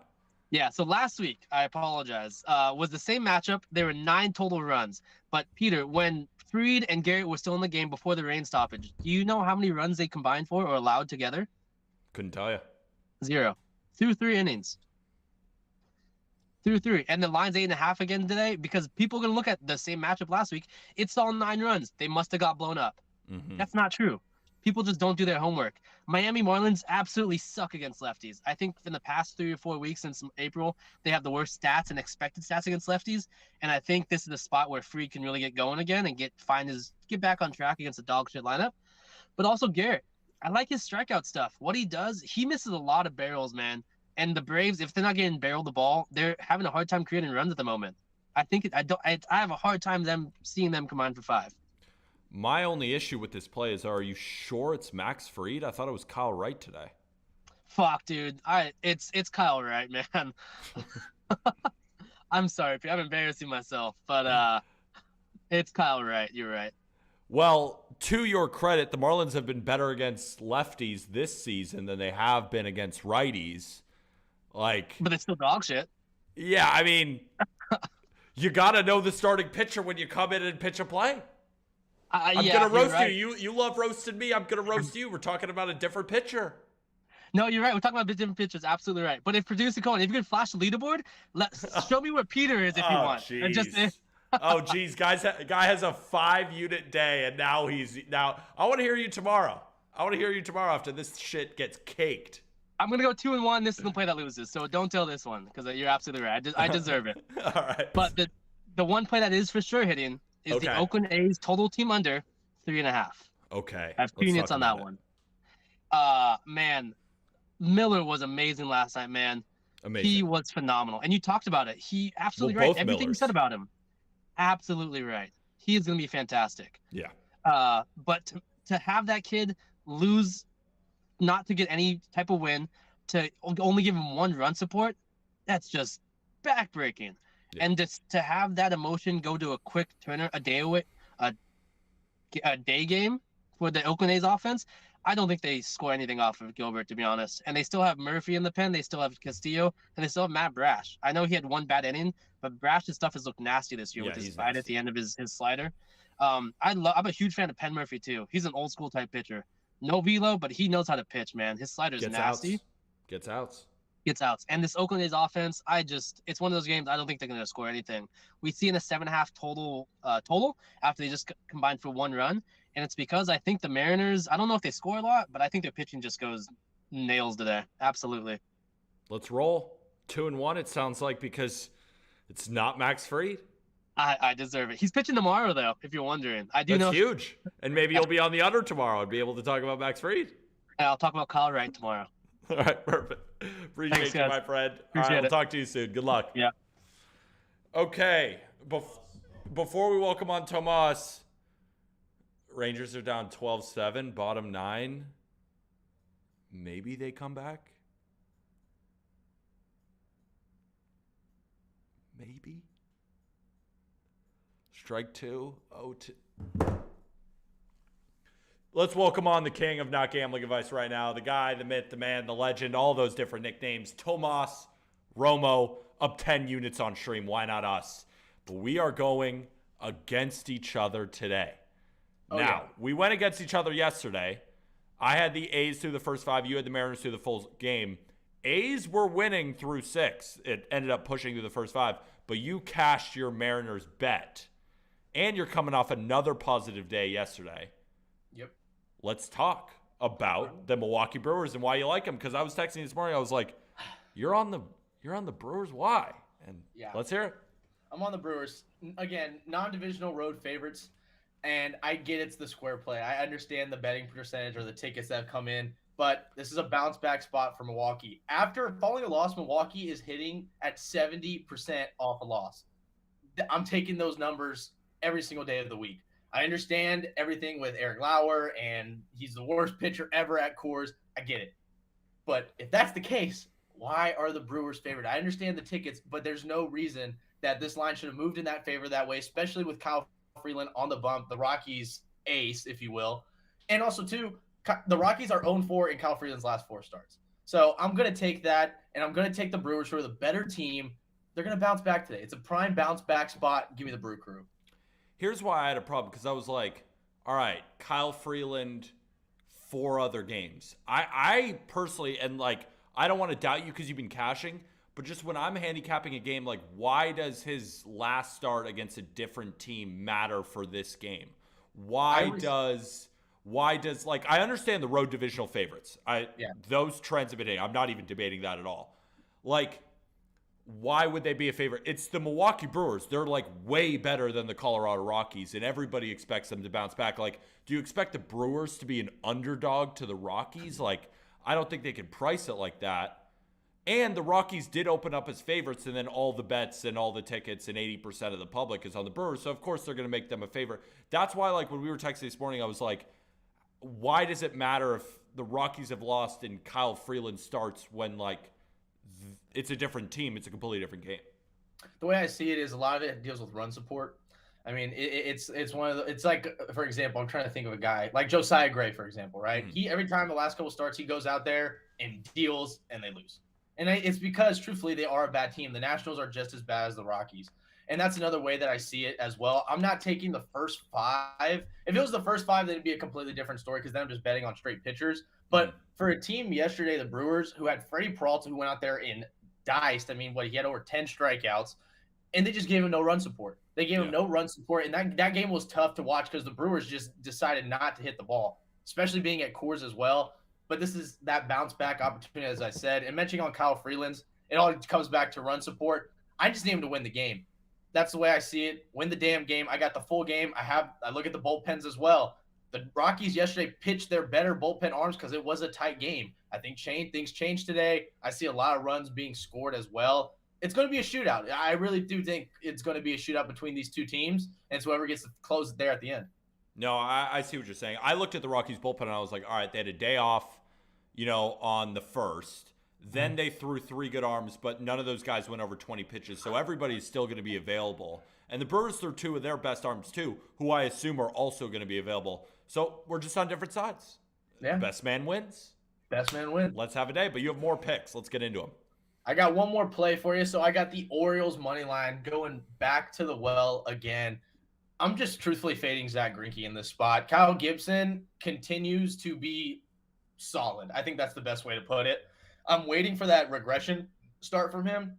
Yeah, so last week, I apologize, was the same matchup. There were 9 total runs. But, Peter, when Fried and Garrett were still in the game before the rain stoppage, do you know how many runs they combined for or allowed together? Couldn't tell you. 0. Through 3 innings. Through 3. And the line's 8.5 again today because people are going to look at the same matchup last week. It's all 9 runs. They must have got blown up. Mm-hmm. That's not true. People just don't do their homework. Miami Marlins absolutely suck against lefties. I think in the past 3 or 4 weeks since April, they have the worst stats and expected stats against lefties. And I think this is the spot where Fried can really get going again and get back on track against the dog shit lineup. But also Garrett, I like his strikeout stuff. What he does, he misses a lot of barrels, man. And the Braves, if they're not getting barreled the ball, they're having a hard time creating runs at the moment. I have a hard time seeing them combine for 5. My only issue with this play is, are you sure it's Max Fried? I thought it was Kyle Wright today. Fuck, dude. It's Kyle Wright, man. I'm sorry, I'm embarrassing myself, but it's Kyle Wright. You're right. Well, to your credit, the Marlins have been better against lefties this season than they have been against righties. But they're still dog shit. Yeah, I mean, you got to know the starting pitcher when you come in and pitch a play. I'm going to roast you. You love roasting me. I'm going to roast you. We're talking about a different pitcher. No, you're right. We're talking about different pitchers. Absolutely right. But if producer Cohen, if you can flash the leaderboard, show me where Peter is if you want. Oh, geez. Guy has a 5-unit day, and now I want to hear you tomorrow. After this shit gets caked. I'm going to go 2-1. This is the play that loses. So don't tell this one because you're absolutely right. I deserve it. All right. But the one play that is for sure hitting is the Oakland A's total team under 3.5. Okay. I have 2 units on that one. Man, Miller was amazing last night, man. Amazing. He was phenomenal. And you talked about it. He absolutely right. Everything you said about him. Absolutely right. He is going to be fantastic. Yeah. But to have that kid lose, not to get any type of win, to only give him 1 run support, that's just backbreaking. Yeah. And just to have that emotion go to a quick turner a day game for the Oakland A's offense, I don't think they score anything off of Gilbert, to be honest. And they still have Murphy in the pen. They still have Castillo, and they still have Matt Brash. I know he had 1 bad inning, but Brash's stuff has looked nasty this year with his fight at the end of his slider. I'm a huge fan of Penn Murphy too. He's an old school type pitcher. No velo, but he knows how to pitch, man. His slider's nasty. Gets outs. gets outs. And this Oakland A's offense, it's one of those games I don't think they're going to score anything. We see in a 7.5 total after they just combined for 1 run. And it's because I think the Mariners, I don't know if they score a lot, but I think their pitching just goes nails today. Absolutely. Let's roll. 2-1, it sounds like, because it's not Max Fried. I deserve it. He's pitching tomorrow, though, if you're wondering. I do That's know. huge. And maybe you'll be on the under tomorrow and be able to talk about Max Fried. I'll talk about Kyle Wright tomorrow. All right, perfect. Appreciate Thanks, you, guys. my friend. Appreciate All right, we'll it. talk to you soon. Good luck. Yeah. Okay, before we welcome on Tomas, Rangers are down 12-7, bottom 9. Maybe they come back. Maybe. Strike 2, 0-2. Let's welcome on the king of not gambling advice right now. The guy, the myth, the man, the legend, all those different nicknames. Tomas Romo, up 10 units on stream. Why not us? But we are going against each other today. We went against each other yesterday. I had the A's through the first 5. You had the Mariners through the full game. A's were winning through 6. It ended up pushing through the first 5. But you cashed your Mariners bet. And you're coming off another positive day yesterday. Yep. Let's talk about the Milwaukee Brewers and why you like them. Because I was texting this morning. I was like, you're on the Brewers. Why? And let's hear it. I'm on the Brewers. Again, non-divisional road favorites. And I get it's the square play. I understand the betting percentage or the tickets that have come in. But this is a bounce back spot for Milwaukee. After following a loss, Milwaukee is hitting at 70% off a loss. I'm taking those numbers every single day of the week. I understand everything with Eric Lauer, and he's the worst pitcher ever at Coors. I get it. But if that's the case, why are the Brewers favored? I understand the tickets, but there's no reason that this line should have moved in that favor that way, especially with Kyle Freeland on the bump, the Rockies ace, if you will. And also, too, the Rockies are 0-4 in Kyle Freeland's last 4 starts. So I'm going to take that, and I'm going to take the Brewers, who are the better team. They're going to bounce back today. It's a prime bounce back spot. Give me the Brew Crew. Here's why I had a problem, because I was like, all right, Kyle Freeland, 4 other games. I personally, and like, I don't want to doubt you because you've been cashing, but just when I'm handicapping a game, like, why does his last start against a different team matter for this game? Why does like, I understand the road divisional favorites. Those trends have been hitting. I'm not even debating that at all. Like, why would they be a favorite? It's the Milwaukee Brewers. They're like way better than the Colorado Rockies, and everybody expects them to bounce back. Like, do you expect the Brewers to be an underdog to the Rockies? Like, I don't think they can price it like that. And the Rockies did open up as favorites, and then all the bets and all the tickets and 80% of the public is on the Brewers. So, of course, they're going to make them a favorite. That's why, like, when we were texting this morning, I was like, why does it matter if the Rockies have lost and Kyle Freeland starts when, like, it's a different team? It's a completely different game. The way I see it is a lot of it deals with run support. I mean, it's one of the, it's like, for example, I'm trying to think of a guy like Josiah Gray, for example, right? He, every time the last couple starts, he goes out there and deals and they lose. And it's because, truthfully, they are a bad team. The Nationals are just as bad as the Rockies. And that's another way that I see it as well. I'm not taking the first 5. If it was the first 5, then it'd be a completely different story because then I'm just betting on straight pitchers. But for a team yesterday, the Brewers, who had Freddie Peralta, who went out there and diced. I mean, he had over 10 strikeouts, and they just gave him no run support. They gave him no run support, and that game was tough to watch because the Brewers just decided not to hit the ball, especially being at Coors as well. But this is that bounce back opportunity, as I said. And mentioning on Kyle Freeland's, it all comes back to run support. I just need him to win the game. That's the way I see it. Win the damn game. I got the full game. I look at the bullpens as well. The Rockies yesterday pitched their better bullpen arms because it was a tight game. I think things changed today. I see a lot of runs being scored as well. It's going to be a shootout. I really do think it's going to be a shootout between these two teams, and it's whoever gets to close it there at the end. No, I see what you're saying. I looked at the Rockies bullpen, and I was like, all right, they had a day off, on the first. Then they threw 3 good arms, but none of those guys went over 20 pitches, so everybody's still going to be available. And the Brewers threw 2 of their best arms, too, who I assume are also going to be available. So we're just on different sides. Yeah. Best man wins. Best man wins. Let's have a day, but you have more picks. Let's get into them. I got one more play for you. So I got the Orioles money line going back to the well again. I'm just truthfully fading Zach Greinke in this spot. Kyle Gibson continues to be solid. I think that's the best way to put it. I'm waiting for that regression start from him.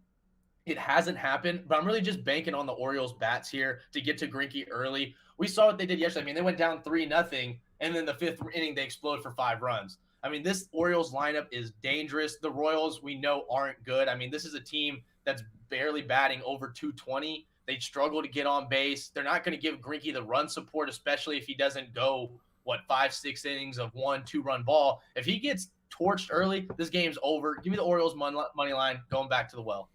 It hasn't happened, but I'm really just banking on the Orioles bats here to get to Greinke early. We saw what they did yesterday. I mean, they went down 3-0, and then the 5th inning, they explode for 5 runs. I mean, this Orioles lineup is dangerous. The Royals, we know, aren't good. I mean, this is a team that's barely batting over 220. They struggle to get on base. They're not going to give Greinke the run support, especially if he doesn't go, 5-6 innings of 1-2 run ball. If he gets torched early, this game's over. Give me the Orioles money line going back to the well.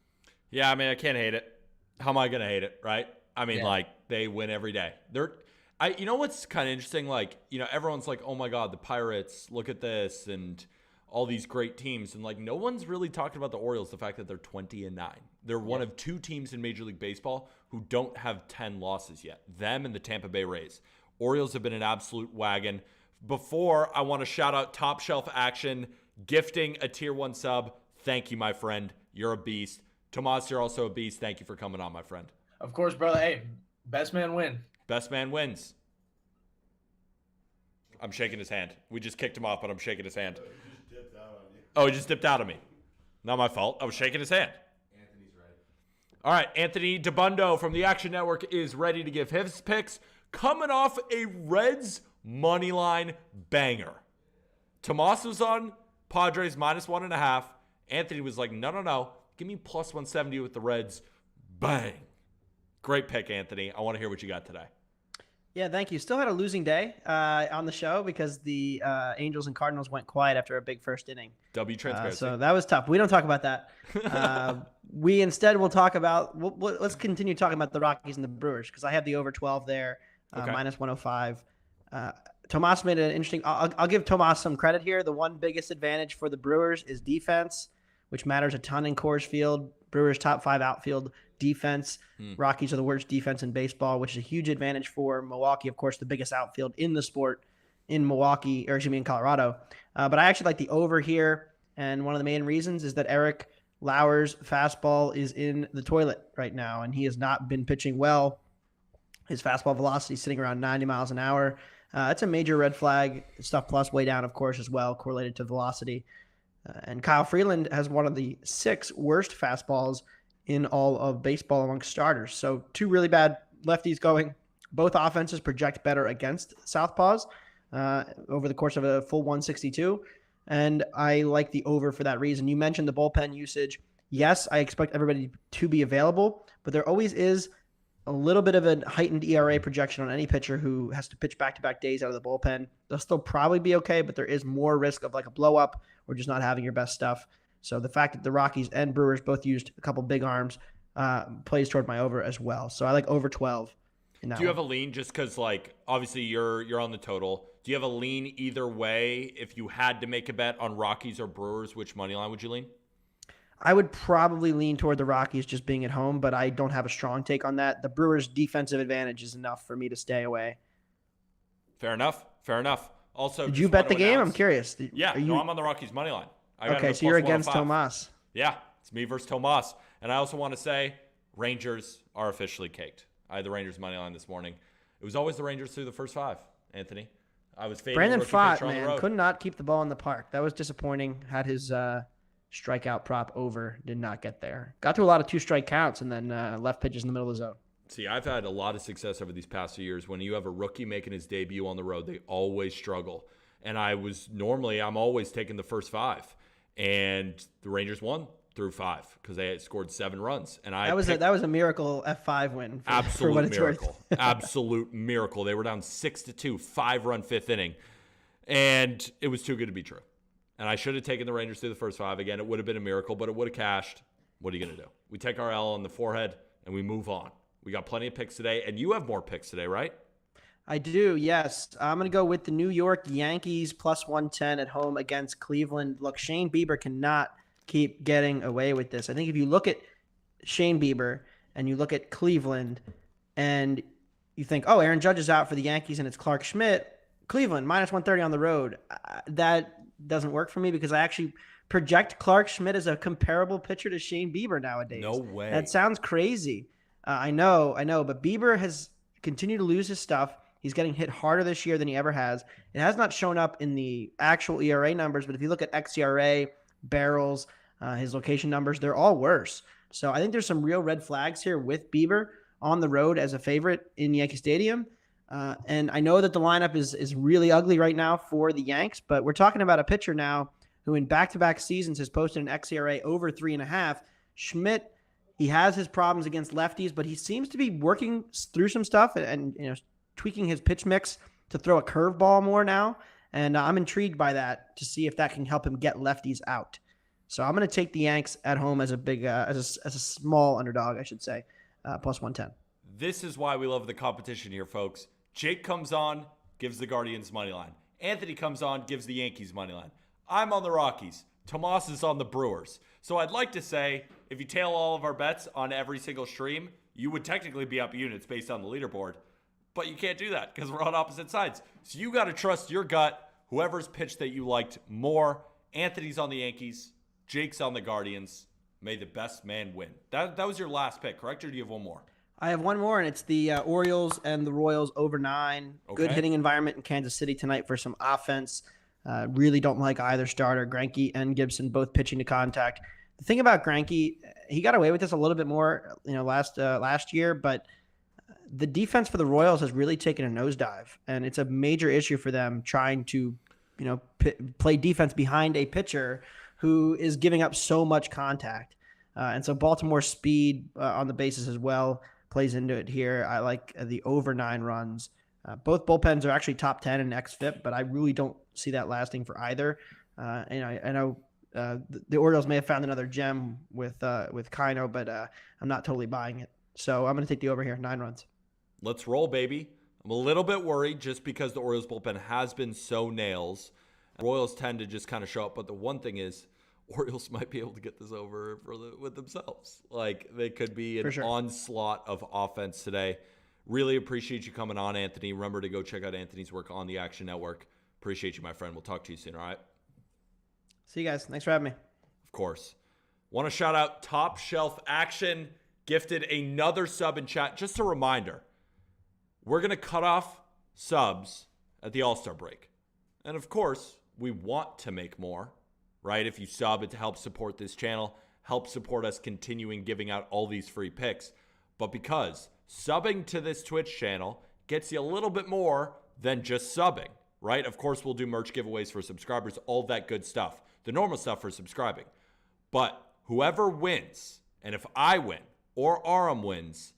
Yeah, I mean, I can't hate it. How am I going to hate it, right? I mean, they win every day. You know what's kind of interesting? Like, everyone's like, oh my God, the Pirates, look at this, and all these great teams. And, no one's really talking about the Orioles, the fact that they're 20-9. They're one of 2 teams in Major League Baseball who don't have 10 losses yet. Them and the Tampa Bay Rays. Orioles have been an absolute wagon. Before, I want to shout out Top Shelf Action, gifting a Tier 1 sub. Thank you, my friend. You're a beast. Tomas, you're also a beast. Thank you for coming on, my friend. Of course, brother. Hey, best man win. Best man wins. I'm shaking his hand. We just kicked him off, but I'm shaking his hand. He just dipped out on you. Oh, he just dipped out on me. Not my fault. I was shaking his hand. Anthony's ready. All right, Anthony DeBundo from the Action Network is ready to give his picks. Coming off a Reds moneyline banger. Tomas was on Padres -1.5. Anthony was like, no. Give me +170 with the Reds. Bang. Great pick, Anthony. I want to hear what you got today. Yeah, thank you. Still had a losing day on the show because the Angels and Cardinals went quiet after a big first inning. W transparency. So that was tough. We don't talk about that. We instead will talk about let's continue talking about the Rockies and the Brewers because I have the over 12 there, Okay. -105. Tomas made an interesting. I'll give Tomas some credit here. The one biggest advantage for the Brewers is defense, which matters a ton in Coors Field. Brewers top 5 outfield defense. Rockies are the worst defense in baseball, which is a huge advantage for Milwaukee. Of course, the biggest outfield in the sport in in Colorado. But I actually like the over here. And one of the main reasons is that Eric Lauer's fastball is in the toilet right now, and he has not been pitching well. His fastball velocity is sitting around 90 miles an hour. It's a major red flag. Stuff plus way down, of course, as well, correlated to velocity. And Kyle Freeland has one of the 6 worst fastballs in all of baseball amongst starters. So 2 really bad lefties going. Both offenses project better against southpaws over the course of a full 162. And I like the over for that reason. You mentioned the bullpen usage. Yes, I expect everybody to be available, but there always is a little bit of a heightened ERA projection on any pitcher who has to pitch back-to-back days out of the bullpen. They'll still probably be okay, but there is more risk of a blow-up or just not having your best stuff. So the fact that the Rockies and Brewers both used a couple big arms plays toward my over as well. So I like over 12 in that. Do you have a lean just because, obviously you're on the total. Do you have a lean either way? If you had to make a bet on Rockies or Brewers, which money line would you lean? I would probably lean toward the Rockies just being at home, but I don't have a strong take on that. The Brewers' defensive advantage is enough for me to stay away. Fair enough. Also, did you bet the game? I'm curious. I'm on the Rockies money line. Okay, so you're against Tomas. Yeah, it's me versus Tomas. And I also want to say Rangers are officially caked. I had the Rangers money line this morning. It was always the Rangers through the first 5, Anthony. I was fading Brandon rookie Pfaadt, pitcher on the man, road. could not keep the ball in the park. That was disappointing. Had his strikeout prop over, did not get there. Got to a lot of 2-strike counts and then left pitches in the middle of the zone. See, I've had a lot of success over these past few years. When you have a rookie making his debut on the road, they always struggle. And I'm always taking the first 5. And the Rangers won through 5 because they had scored 7 runs. And that was a miracle F5 win. Absolute for what it's miracle. Worth. Absolute miracle. They were down 6-2, 5-run 5th inning. And it was too good to be true. And I should have taken the Rangers through the first 5. Again, it would have been a miracle, but it would have cashed. What are you going to do? We take our L on the forehead and we move on. We got plenty of picks today, and you have more picks today, right? I do, yes. I'm going to go with the New York Yankees +110 at home against Cleveland. Look, Shane Bieber cannot keep getting away with this. I think if you look at Shane Bieber and you look at Cleveland and you think, oh, Aaron Judge is out for the Yankees and it's Clark Schmidt, Cleveland -130 on the road. That doesn't work for me because I actually project Clark Schmidt as a comparable pitcher to Shane Bieber nowadays. No way. That sounds crazy. I know, but Bieber has continued to lose his stuff. He's getting hit harder this year than he ever has. It has not shown up in the actual ERA numbers, but if you look at xERA barrels, his location numbers, they're all worse. So I think there's some real red flags here with Bieber on the road as a favorite in Yankee Stadium. And I know that the lineup is really ugly right now for the Yanks, but we're talking about a pitcher now who in back-to-back seasons has posted an xERA over 3.5. Schmidt, he has his problems against lefties, but he seems to be working through some stuff and tweaking his pitch mix to throw a curveball more now. And I'm intrigued by that to see if that can help him get lefties out. So I'm going to take the Yanks at home as a big, as a small underdog, I should say, plus 110. This is why we love the competition here, folks. Jake comes on, gives the Guardians money line. Anthony comes on, gives the Yankees money line. I'm on the Rockies. Tomas is on the Brewers. So I'd like to say, if you tail all of our bets on every single stream, you would technically be up units based on the leaderboard. But you can't do that because we're on opposite sides. So you got to trust your gut, whoever's pitch that you liked more. Anthony's on the Yankees. Jake's on the Guardians. May the best man win. That was your last pick, correct? Or do you have one more? I have one more, and it's the Orioles and the Royals over 9. Okay. Good hitting environment in Kansas City tonight for some offense. Really don't like either starter. Greinke and Gibson both pitching to contact. The thing about Greinke, he got away with this a little bit more, last year, but the defense for the Royals has really taken a nosedive, and it's a major issue for them trying to, play defense behind a pitcher who is giving up so much contact. And so Baltimore's speed on the bases as well plays into it here. I like the over 9 runs. Both bullpens are actually top 10 in xFIP, but I really don't see that lasting for either. I know the Orioles may have found another gem with Kino, but I'm not totally buying it. So I'm going to take the over here, 9 runs. Let's roll, baby. I'm a little bit worried just because the Orioles bullpen has been so nails. Royals tend to just kind of show up, but the one thing is Orioles might be able to get this over with themselves. Like, they could be an onslaught of offense today. Really appreciate you coming on, Anthony. Remember to go check out Anthony's work on the Action Network. Appreciate you, my friend. We'll talk to you soon, all right? See you guys. Thanks for having me. Of course. Want to shout out Top Shelf Action. Gifted another sub in chat. Just a reminder, we're going to cut off subs at the All-Star break. And of course, we want to make more, right? If you sub, it helps support this channel, helps support us continuing giving out all these free picks. But because subbing to this Twitch channel gets you a little bit more than just subbing, right? Of course, we'll do merch giveaways for subscribers, all that good stuff. The normal stuff for subscribing. But whoever wins, and if I win or Aram wins,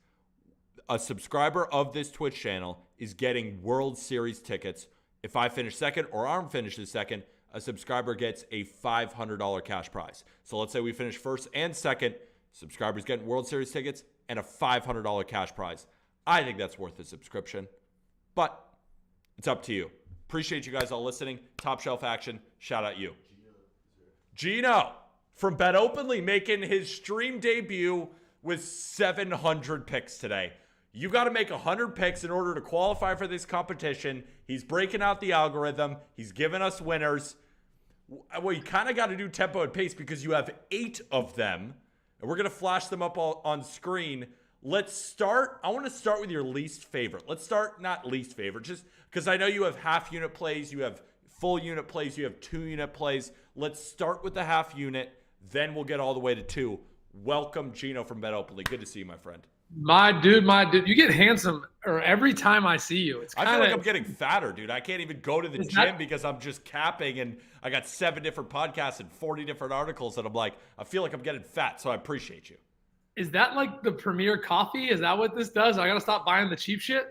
a subscriber of this Twitch channel is getting World Series tickets. If I finish second or Aram finishes second, a subscriber gets a $500 cash prize. So let's say we finish first and second, subscribers getting World Series tickets and a $500 cash prize. I think that's worth a subscription, but it's up to you. Appreciate you guys all listening. Top Shelf Action, shout out you. Gino from Bet Openly making his stream debut with 700 picks today. You got to make 100 picks in order to qualify for this competition. He's breaking out the algorithm. He's giving us winners. Well, you kind of got to do tempo and pace because you have 8 of them. And we're going to flash them up all on screen. Let's start. I want to start with your least favorite. Let's start, not least favorite, just because I know you have half unit plays, you have full unit plays, you have 2 unit plays. Let's start with the half unit. Then we'll get all the way to 2. Welcome, Gino from Bet Openly. Good to see you, my friend. My dude, you get handsome every time I see you. I feel like I'm getting fatter, dude. I can't even go to the gym because I'm just capping, and I got 7 different podcasts and 40 different articles, and I'm like, I feel like I'm getting fat, so I appreciate you. Is that like the premier coffee? Is that what this does? I got to stop buying the cheap shit?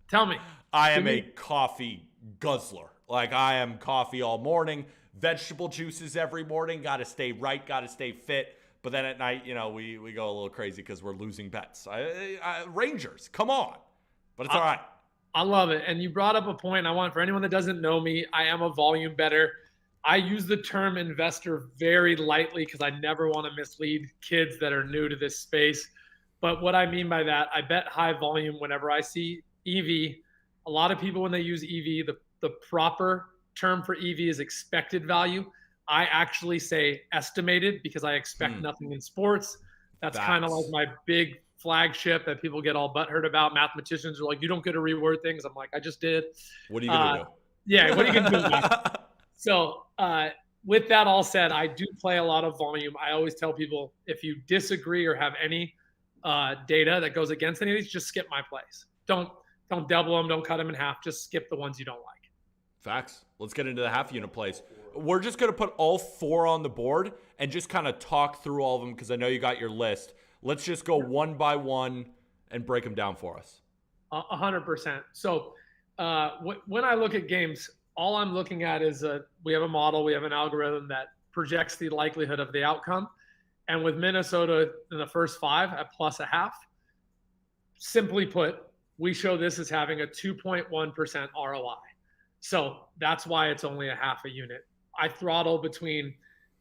Tell me. I am a coffee guzzler. Like, I am coffee all morning, vegetable juices every morning, got to stay right, got to stay fit. But then at night, we go a little crazy because we're losing bets. Rangers, come on. But it's all right. I love it. And you brought up a point. I want, for anyone that doesn't know me, I am a volume bettor. I use the term investor very lightly because I never want to mislead kids that are new to this space. But what I mean by that, I bet high volume whenever I see EV. A lot of people, when they use EV, the proper term for EV is expected value. I actually say estimated because I expect nothing in sports. That's kind of like my big flagship that people get all butthurt about. Mathematicians are like, you don't get to reword things. I'm like, I just did. What are you going to do? Yeah, what are you going to do? So with that all said, I do play a lot of volume. I always tell people, if you disagree or have any data that goes against any of these, just skip my plays. Don't double them. Don't cut them in half. Just skip the ones you don't like. Facts. Let's get into the half unit plays. We're just going to put all 4 on the board and just kind of talk through all of them because I know you got your list. Let's just go one by one and break them down for us. 100%. So when I look at games, all I'm looking at is we have a model, we have an algorithm that projects the likelihood of the outcome. And with Minnesota in the first 5 at +0.5, simply put, we show this as having a 2.1% ROI. So that's why it's only a half a unit. I throttle between,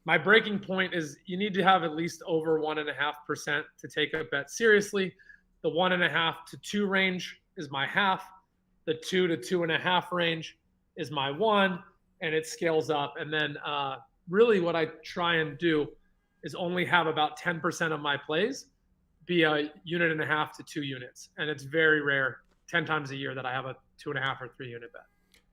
my breaking point is you need to have at least over 1.5% to take a bet seriously. The 1.5 to 2 range is my half. The 2 to 2.5 range is my 1, and it scales up. And then really what I try and do is only have about 10% of my plays be a 1.5 units to 2 units. And it's very rare, 10 times a year, that I have a 2.5 or 3 unit bet.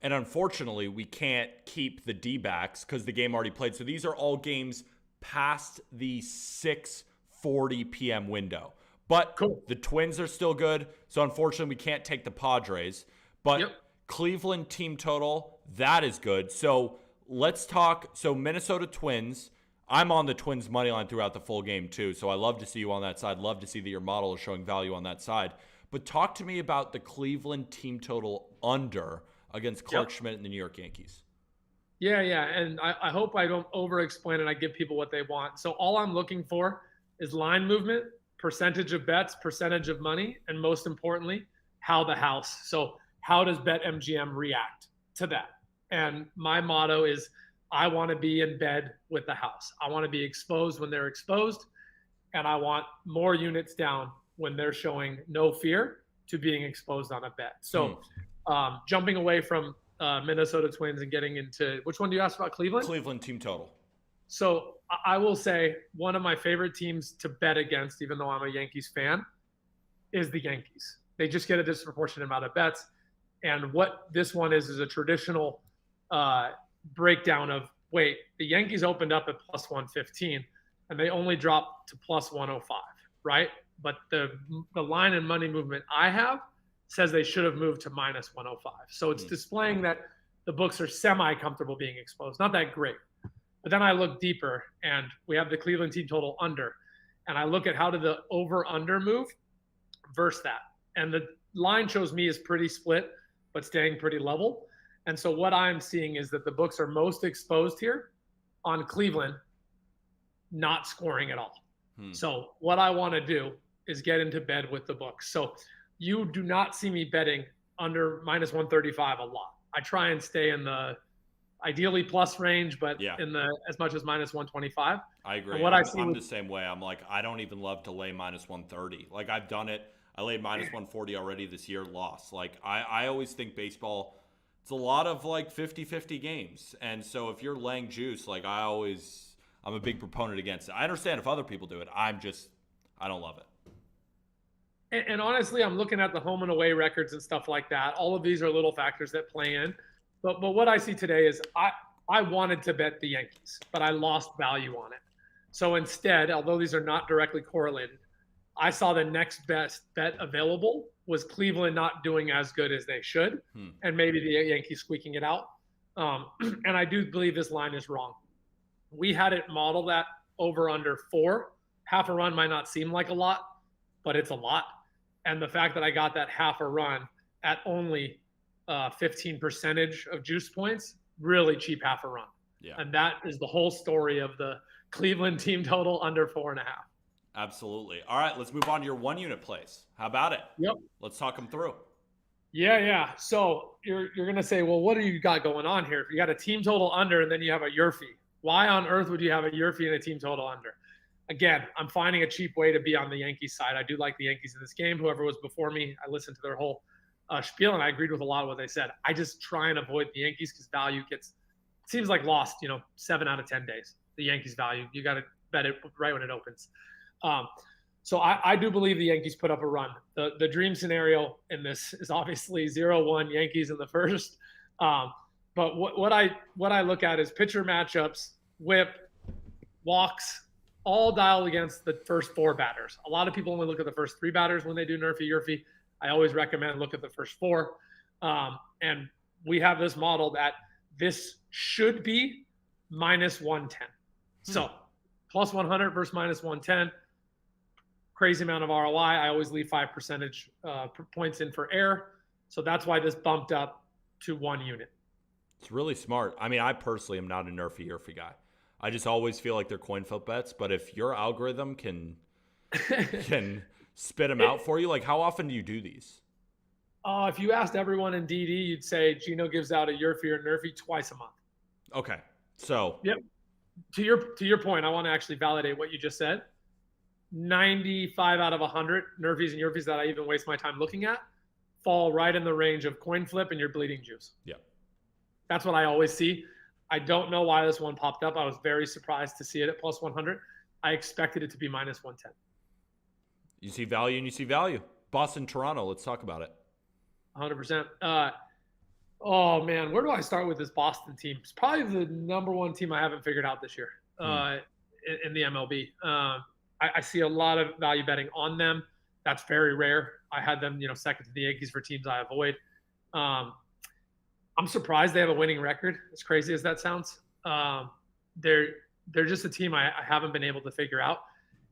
And unfortunately, we can't keep the D-backs because the game already played. So these are all games past the 6:40 p.m. window. But cool. The Twins are still good. So unfortunately, we can't take the Padres. But Cleveland team total, that is good. So let's talk. So Minnesota Twins, I'm on the Twins money line throughout the full game too. So I love to see you on that side. Love to see that your model is showing value on that side. But talk to me about the Cleveland team total under against Clark Schmidt and the New York Yankees. Yeah. And I hope I don't over-explain and I give people what they want. So all I'm looking for is line movement, percentage of bets, percentage of money, and most importantly, how the house. So how does BetMGM react to that? And my motto is I want to be in bed with the house. I want to be exposed when they're exposed, and I want more units down when they're showing no fear to being exposed on a bet. So jumping away from Minnesota Twins and getting into, which one do you ask about, Cleveland? Cleveland team total. So I will say one of my favorite teams to bet against, even though I'm a Yankees fan, is the Yankees. They just get a disproportionate amount of bets. And what this one is a traditional breakdown of, wait, the Yankees opened up at +115 and they only dropped to +105, right? But the line and money movement I have says they should have moved to -105. So it's displaying that the books are semi-comfortable being exposed. Not that great. But then I look deeper, and we have the Cleveland team total under. And I look at how did the over-under move versus that. And the line shows me is pretty split, but staying pretty level. And so what I'm seeing is that the books are most exposed here on Cleveland, not scoring at all. So what I want to do is get into bed with the books. So you do not see me betting under -135 a lot. I try and stay in the ideally plus range, but in the as much as -125. I agree. And what I'm the same way. I'm like, I don't even love to lay -130. Like, I've done it. I laid -140 already this year, lost. Like, I always think baseball, it's a lot of like 50-50 games. And so if you're laying juice, like I'm a big proponent against it. I understand if other people do it. I don't love it. And honestly, I'm looking at the home and away records and stuff like that. All of these are little factors that play in. But what I see today is I wanted to bet the Yankees, but I lost value on it. So instead, although these are not directly correlated, I saw the next best bet available was Cleveland not doing as good as they should, and maybe the Yankees squeaking it out. And I do believe this line is wrong. We had it modeled at over under 4. Half a run might not seem like a lot, but it's a lot. And the fact that I got that half a run at only 15% of juice points, really cheap half a run. Yeah. And that is the whole story of the Cleveland team total under 4.5. Absolutely. All right, let's move on to your 1 unit plays. How about it? Yep. Let's talk them through. Yeah. So you're going to say, well, what do you got going on here? If you got a team total under and then you have a Yurfie, why on earth would you have a Yurfie and a team total under? Again, I'm finding a cheap way to be on the Yankees side. I do like the Yankees in this game. Whoever was before me, I listened to their whole spiel, and I agreed with a lot of what they said. I just try and avoid the Yankees because value seems like lost, 7 out of 10 days. The Yankees value, you got to bet it right when it opens. So I do believe the Yankees put up a run. The dream scenario in this is obviously 0-1 Yankees in the first. But what I look at is pitcher matchups whip, walks, all dialed against the first 4 batters. A lot of people only look at the first 3 batters when they do nerfy-yerfy. I always recommend look at the first 4. And we have this model that this should be minus 110. So plus 100 versus minus 110. Crazy amount of ROI. I always leave 5 percentage points in for error. So that's why this bumped up to 1 unit. It's really smart. I mean, I personally am not a nerfy-yerfy guy. I just always feel like they're coin flip bets. But if your algorithm can spit them out for you, like how often do you do these? If you asked everyone in DD, you'd say Gino gives out a yerfy or nerfy twice a month. Okay. So yep. To your point, I want to actually validate what you just said. 95 out of 100 nerfies and yerfies that I even waste my time looking at fall right in the range of coin flip and your bleeding juice. Yeah. That's what I always see. I don't know why this one popped up. I was very surprised to see it at plus 100. I expected it to be minus 110. You see value and you see value. Boston, Toronto. Let's talk about it. 100%. Oh man, where do I start with this Boston team? It's probably the number 1 team I haven't figured out this year in the MLB. I see a lot of value betting on them. That's very rare. I had them, second to the Yankees for teams I avoid. I'm surprised they have a winning record. As crazy as that sounds, they're just a team I haven't been able to figure out.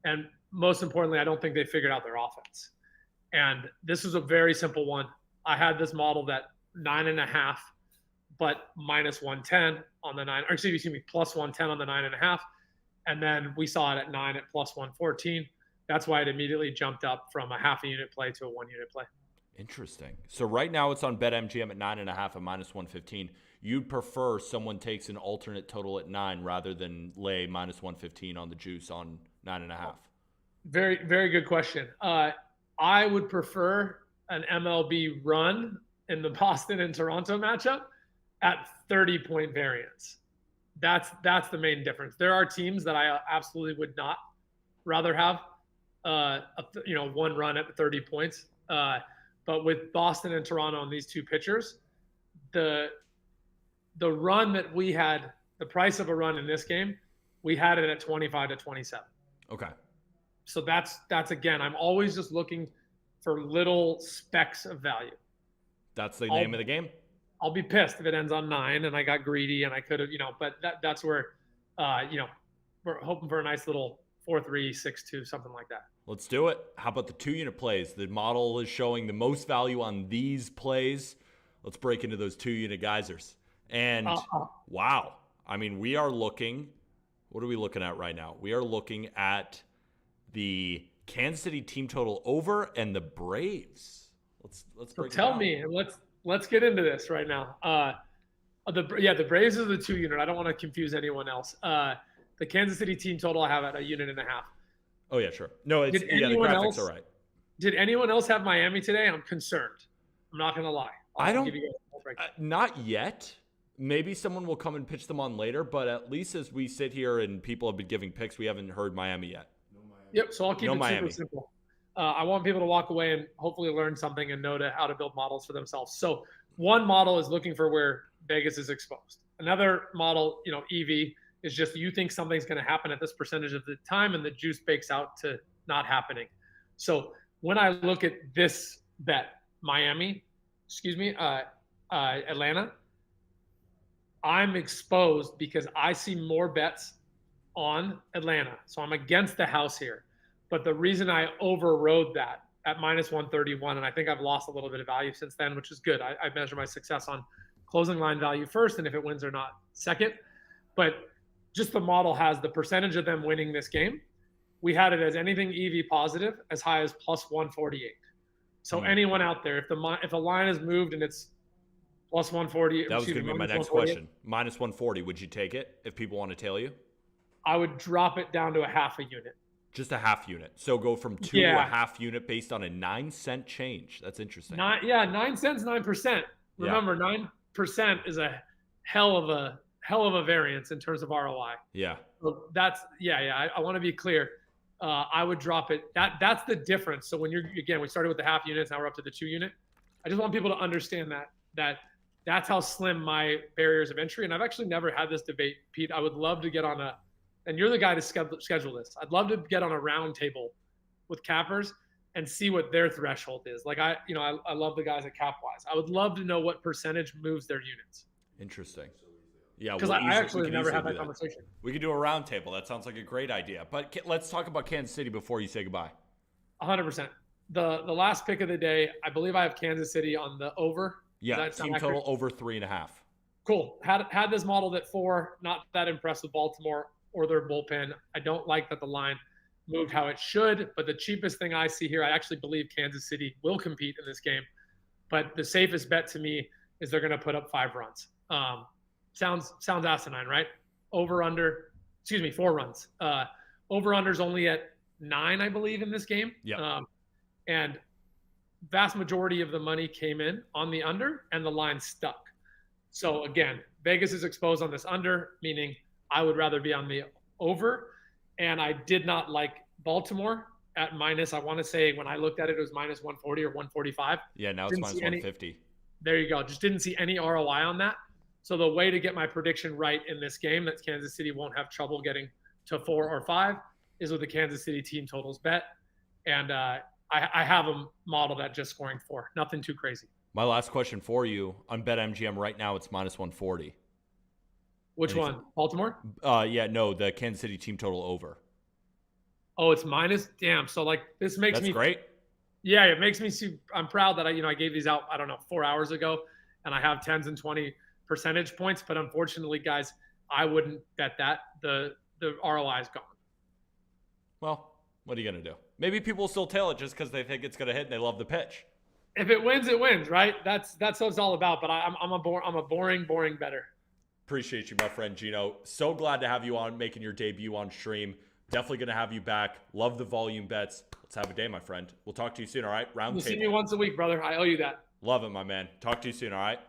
And most importantly, I don't think they figured out their offense. And this was a very simple one. I had this model that 9.5, but minus 110 on the 9, or excuse me, plus 110 on the 9.5. And then we saw it at 9 at plus 114. That's why it immediately jumped up from a half a unit play to a 1 unit play. Interesting. So right now it's on BetMGM at 9.5 at minus 115. You'd prefer someone takes an alternate total at 9 rather than lay minus 115 on the juice on 9.5. Very, very good question. I would prefer an MLB run in the Boston and Toronto matchup at 30-point variance. That's the main difference. There are teams that I absolutely would not rather have, one run at 30 points. But with Boston and Toronto and these 2 pitchers, the run that we had, the price of a run in this game, we had it at 25 to 27. Okay. So that's again, I'm always just looking for little specks of value. That's the name of the game. I'll be pissed if it ends on 9 and I got greedy and I could have, but that's where, we're hoping for a nice little 4-3, 6-2, something like that. Let's do it. How about the 2-unit plays? The model is showing the most value on these plays. Let's break into those 2-unit geysers. And wow. I mean, we are looking, what are we looking at right now? We are looking at the Kansas City team total over and the Braves. Let's break it down. Tell me, let's get into this right now. The Braves is the 2-unit. I don't want to confuse anyone else. The Kansas City team total I have at 1.5 units. Oh yeah, sure. No, the graphics are right. Did anyone else have Miami today? I'm concerned. I'm not gonna lie. I don't. Not yet. Maybe someone will come and pitch them on later, but at least as we sit here and people have been giving picks, we haven't heard Miami yet. No Miami. Yep. So I'll keep it super simple. I want people to walk away and hopefully learn something and know how to build models for themselves. So one model is looking for where Vegas is exposed. Another model, EV, is just you think something's going to happen at this percentage of the time and the juice bakes out to not happening. So when I look at this bet, Atlanta, I'm exposed because I see more bets on Atlanta. So I'm against the house here. But the reason I overrode that at minus 131, and I think I've lost a little bit of value since then, which is good. I measure my success on closing line value first, and if it wins or not second. But just the model has the percentage of them winning this game. We had it as anything EV positive as high as plus 148. So anyone out there, if the line is moved and it's plus 140, that was going to be my next question. Minus 140, would you take it if people want to tail you? I would drop it down to a half a unit. Just a half unit. So go from 2 to a half unit based on a 9-cent change. That's interesting. 9 cents, 9%. Remember, 9% is a hell of a variance in terms of ROI. Yeah. So that's I want to be clear. I would drop it. That's the difference. So when we started with the half units, now we're up to the 2 unit. I just want people to understand that That's how slim my barriers of entry. And I've actually never had this debate, Pete. I would love to get on and you're the guy to schedule this. I'd love to get on a round table with cappers and see what their threshold is. Like I love the guys at Capwise. I would love to know what percentage moves their units. Interesting. Yeah, because I actually have never had that conversation. We could do a round table. That sounds like a great idea. But let's talk about Kansas City before you say goodbye. 100%. The last pick of the day, I believe I have Kansas City on the over. Yeah, team total over 3.5. Cool. Had this modeled at 4. Not that impressed with Baltimore or their bullpen. I don't like that the line moved how it should, but the cheapest thing I see here, I actually believe Kansas City will compete in this game. But the safest bet to me is they're going to put up 5 runs. Sounds asinine, right? 4 runs. Over-under's only at 9, I believe, in this game. Yeah. And vast majority of the money came in on the under, and the line stuck. So again, Vegas is exposed on this under, meaning I would rather be on the over. And I did not like Baltimore at minus. I want to say when I looked at it, it was minus 140 or 145. Yeah, now it's minus 150. There you go. Just didn't see any ROI on that. So the way to get my prediction right in this game that Kansas City won't have trouble getting to 4 or 5 is with the Kansas City team totals bet. And I have them modeled at just scoring 4. Nothing too crazy. My last question for you on BetMGM right now, it's minus 140. Which one? Baltimore? Yeah, no, the Kansas City team total over. Oh, it's minus? Damn. So like this makes That's great. Yeah, it makes me see. I'm proud that I gave these out, I don't know, 4 hours ago, and I have 10s and 20 percentage points. But unfortunately, guys, I wouldn't bet that. The ROI is gone. Well, what are you gonna do? Maybe people will still tail it just because they think it's gonna hit and they love the pitch. If it wins, it wins, right? That's what it's all about. But I'm a boring better. Appreciate you, my friend Gino. So glad to have you on, making your debut on stream. Definitely going to have you back. Love the volume bets. Let's have a day, my friend. We'll talk to you soon, all right? Round table. See me once a week, brother. I owe you that. Love it, my man. Talk to you soon, all right?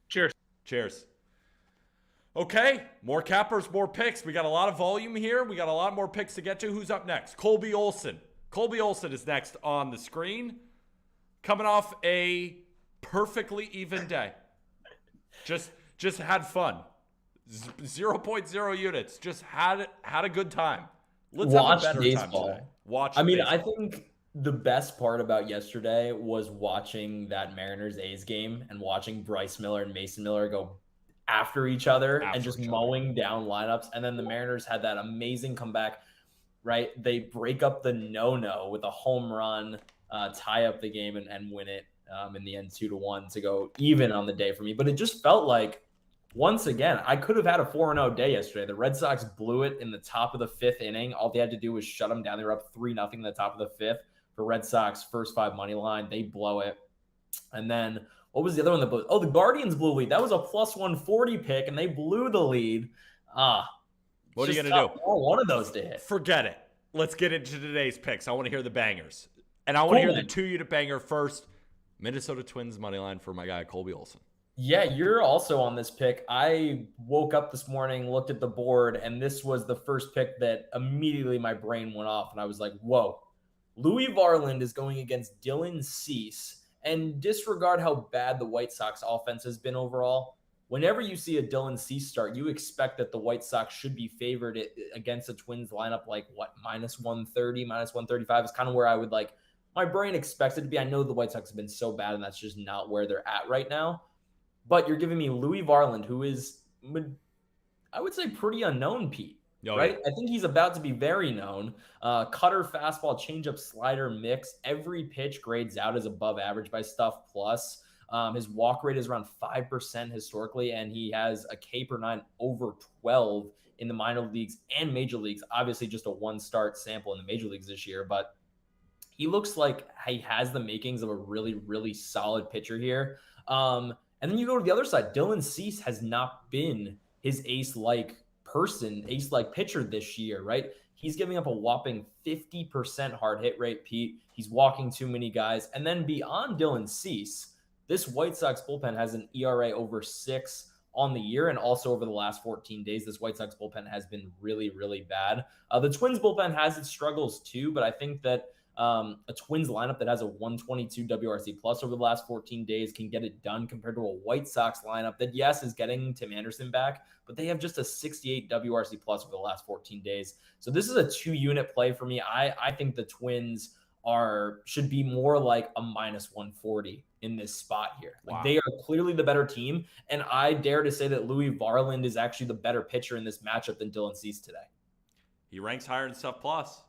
Cheers. Cheers. Okay, more cappers, more picks. We got a lot of volume here. We got a lot more picks to get to. Who's up next? Colby Olson. Colby Olson is next on the screen. Coming off a perfectly even day. Just had fun. 0.0 units. Just had a good time. Let's watch have a better baseball. time today. Watch. I mean, baseball. I think the best part about yesterday was watching that Mariners-A's game and watching Bryce Miller and Mason Miller go after each other and just mowing down lineups. And then the Mariners had that amazing comeback, right? They break up the no-no with a home run, tie up the game and win it in the end 2-1 to go even on the day for me. But it just felt like, once again, I could have had a 4-0 day yesterday. The Red Sox blew it in the top of the 5th inning. All they had to do was shut them down. They were up 3-0 in the top of the 5th for Red Sox first 5 money line. They blow it. And then what was the other one that blew? Oh, the Guardians blew a lead. That was a plus 140 pick, and they blew the lead. What are you going to do? One of those to hit. Forget it. Let's get into today's picks. I want to hear the bangers. And I want to hear the 2-unit banger first. Minnesota Twins money line for my guy, Colby Olson. Yeah, you're also on this pick. I woke up this morning, looked at the board, and this was the first pick that immediately my brain went off, and I was like, whoa. Louis Varland is going against Dylan Cease, and disregard how bad the White Sox offense has been overall. Whenever you see a Dylan Cease start, you expect that the White Sox should be favored against the Twins lineup like, minus 130, minus 135 is kind of where I would my brain expects it to be. I know the White Sox have been so bad, and that's just not where they're at right now. But you're giving me Louis Varland, who is, I would say, pretty unknown, Pete. Right? Yeah. I think he's about to be very known. Cutter, fastball, changeup, slider mix. Every pitch grades out as above average by Stuff Plus. His walk rate is around 5% historically, and he has a K per 9 over 12 in the minor leagues and major leagues. Obviously, just a one-start sample in the major leagues this year, but he looks like he has the makings of a really, really solid pitcher here. And then you go to the other side. Dylan Cease has not been his ace-like pitcher this year, right? He's giving up a whopping 50% hard hit rate, Pete. He's walking too many guys. And then beyond Dylan Cease, this White Sox bullpen has an ERA over 6 on the year, and also over the last 14 days, this White Sox bullpen has been really, really bad. The Twins bullpen has its struggles too, but I think that A Twins lineup that has a 122 WRC plus over the last 14 days can get it done compared to a White Sox lineup that, yes, is getting Tim Anderson back, but they have just a 68 WRC plus over the last 14 days. So this is a 2-unit play for me. I think the Twins should be more like a minus 140 in this spot here. Like, they are clearly the better team, and I dare to say that Louis Varland is actually the better pitcher in this matchup than Dylan Cease today. He ranks higher in Stuff Plus.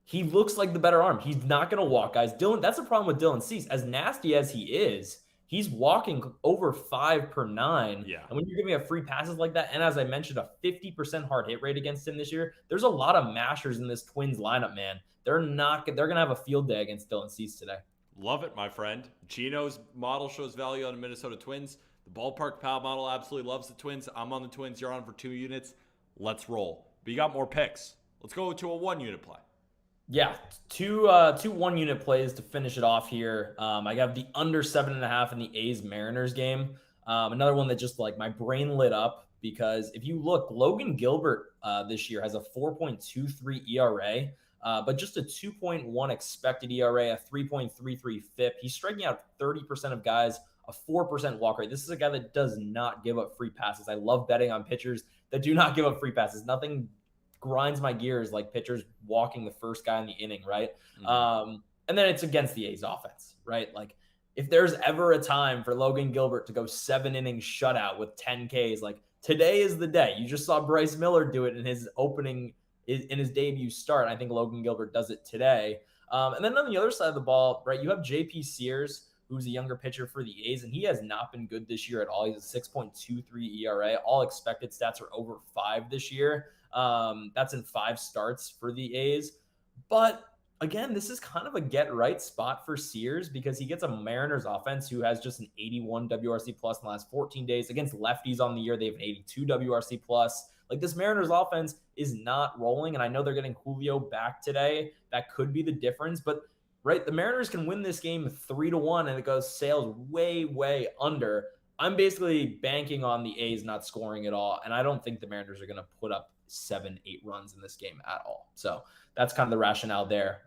He looks like the better arm. He's not going to walk guys. That's the problem with Dylan Cease. As nasty as he is, he's walking over 5 per 9. Yeah. And when you're giving up free passes like that, and as I mentioned, a 50% hard hit rate against him this year, there's a lot of mashers in this Twins lineup, man. They're going to have a field day against Dylan Cease today. Love it, my friend. Gino's model shows value on the Minnesota Twins. The Ballpark Pal model absolutely loves the Twins. I'm on the Twins. You're on for 2 units. Let's roll. But you got more picks. Let's go to a 1-unit play. Yeah, two 1-unit plays to finish it off here. I got the under 7.5 in the A's Mariners game. Another one that just like my brain lit up because if you look, Logan Gilbert this year has a 4.23 ERA, but just a 2.1 expected ERA, a 3.33 FIP. He's striking out 30% of guys, a 4% walk rate. This is a guy that does not give up free passes. I love betting on pitchers that do not give up free passes. Nothing grinds my gears like pitchers walking the first guy in the inning, right? Mm-hmm. And then it's against the A's offense, right? Like if there's ever a time for Logan Gilbert to go 7 innings shutout with 10 Ks, like today is the day. You just saw Bryce Miller do it in his debut start. I think Logan Gilbert does it today. And then on the other side of the ball, right, you have JP Sears, who's a younger pitcher for the A's, and he has not been good this year at all. He's a 6.23 ERA. All expected stats are over 5 this year. That's in 5 starts for the A's. But again, this is kind of a get right spot for Sears because he gets a Mariners offense who has just an 81 WRC plus in the last 14 days. Against lefties on the year, they have an 82 WRC plus. Like this Mariners offense is not rolling, and I know they're getting Julio back today. That could be the difference, but right, the Mariners can win this game 3-1, and it goes sales way, way under. I'm basically banking on the A's not scoring at all, and I don't think the Mariners are going to put up 7-8 runs in this game at all. So that's kind of the rationale there.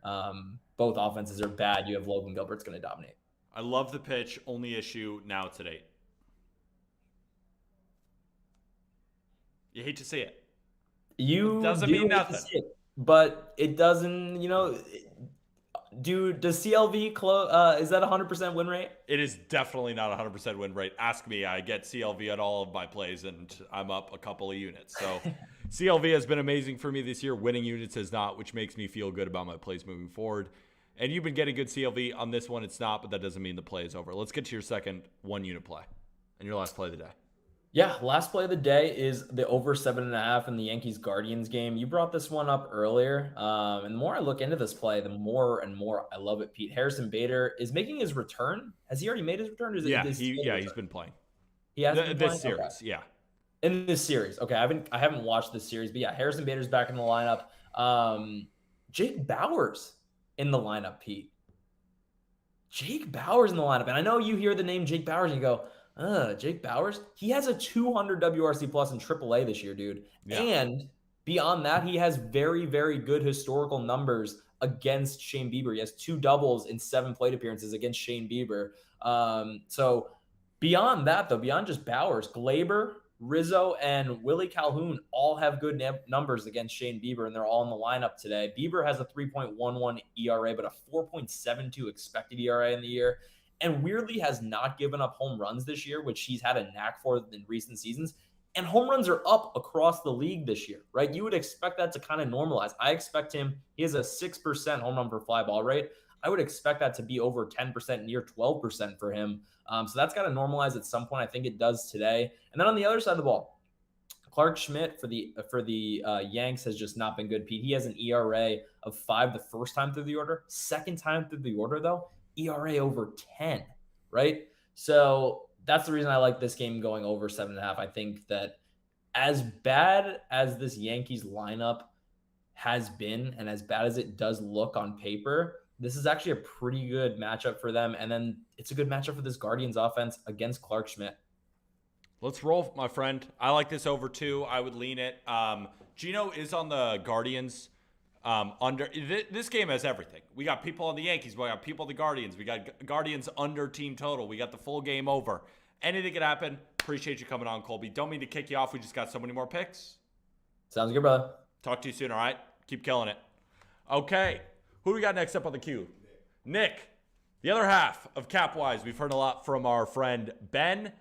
Both offenses are bad. You have Logan Gilbert's going to dominate. I love the pitch. Only issue now to date. You hate to see it. You doesn't mean nothing. But it doesn't, does CLV is that 100% win rate? It is definitely not 100% win rate. Ask me. I get CLV on all of my plays, and I'm up a couple of units. So CLV has been amazing for me this year. Winning units has not, which makes me feel good about my plays moving forward. And you've been getting good CLV. On this one, it's not, but that doesn't mean the play is over. Let's get to your second 1-unit play and your last play of the day. Yeah, last play of the day is the over 7.5 in the Yankees-Guardians game. You brought this one up earlier. And the more I look into this play, the more and more I love it, Pete. Harrison Bader is making his return. Has he already made his return? Or is he's been playing. He has been playing? This series, okay. Yeah. In this series. Okay, I haven't watched this series, but yeah, Harrison Bader's back in the lineup. Jake Bauers in the lineup, Pete. Jake Bauers in the lineup. And I know you hear the name Jake Bauers and you go, Jake Bauers, he has a 200 WRC plus in AAA this year, dude. Yeah. And beyond that, he has very, very good historical numbers against Shane Bieber. He has 2 doubles in 7 plate appearances against Shane Bieber. So beyond that, though, beyond just Bauers, Glaber, Rizzo, and Willie Calhoun all have good numbers against Shane Bieber, and they're all in the lineup today. Bieber has a 3.11 ERA, but a 4.72 expected ERA in the year. And weirdly has not given up home runs this year, which he's had a knack for in recent seasons. And home runs are up across the league this year, right? You would expect that to kind of normalize. I expect he has a 6% home run per fly ball rate. I would expect that to be over 10%, near 12% for him. So that's got to normalize at some point. I think it does today. And then on the other side of the ball, Clark Schmidt for the Yanks has just not been good, Pete. He has an ERA of 5 the first time through the order. Second time through the order, though, ERA over 10, right? So that's the reason I like this game going over 7.5. I think that as bad as this Yankees lineup has been and as bad as it does look on paper, this is actually a pretty good matchup for them. And then it's a good matchup for this Guardians offense against Clark Schmidt. Let's roll, my friend. I like this over too. I would lean it. Gino is on the Guardians. This game has everything. We got people on the Yankees. We got people on the Guardians. We got Guardians under team total. We got the full game over. Anything could happen. Appreciate you coming on, Colby. Don't mean to kick you off. We just got so many more picks. Sounds good, brother. Talk to you soon, all right? Keep killing it. Okay. Who do we got next up on the queue? Nick, the other half of Capwise. We've heard a lot from our friend Ben.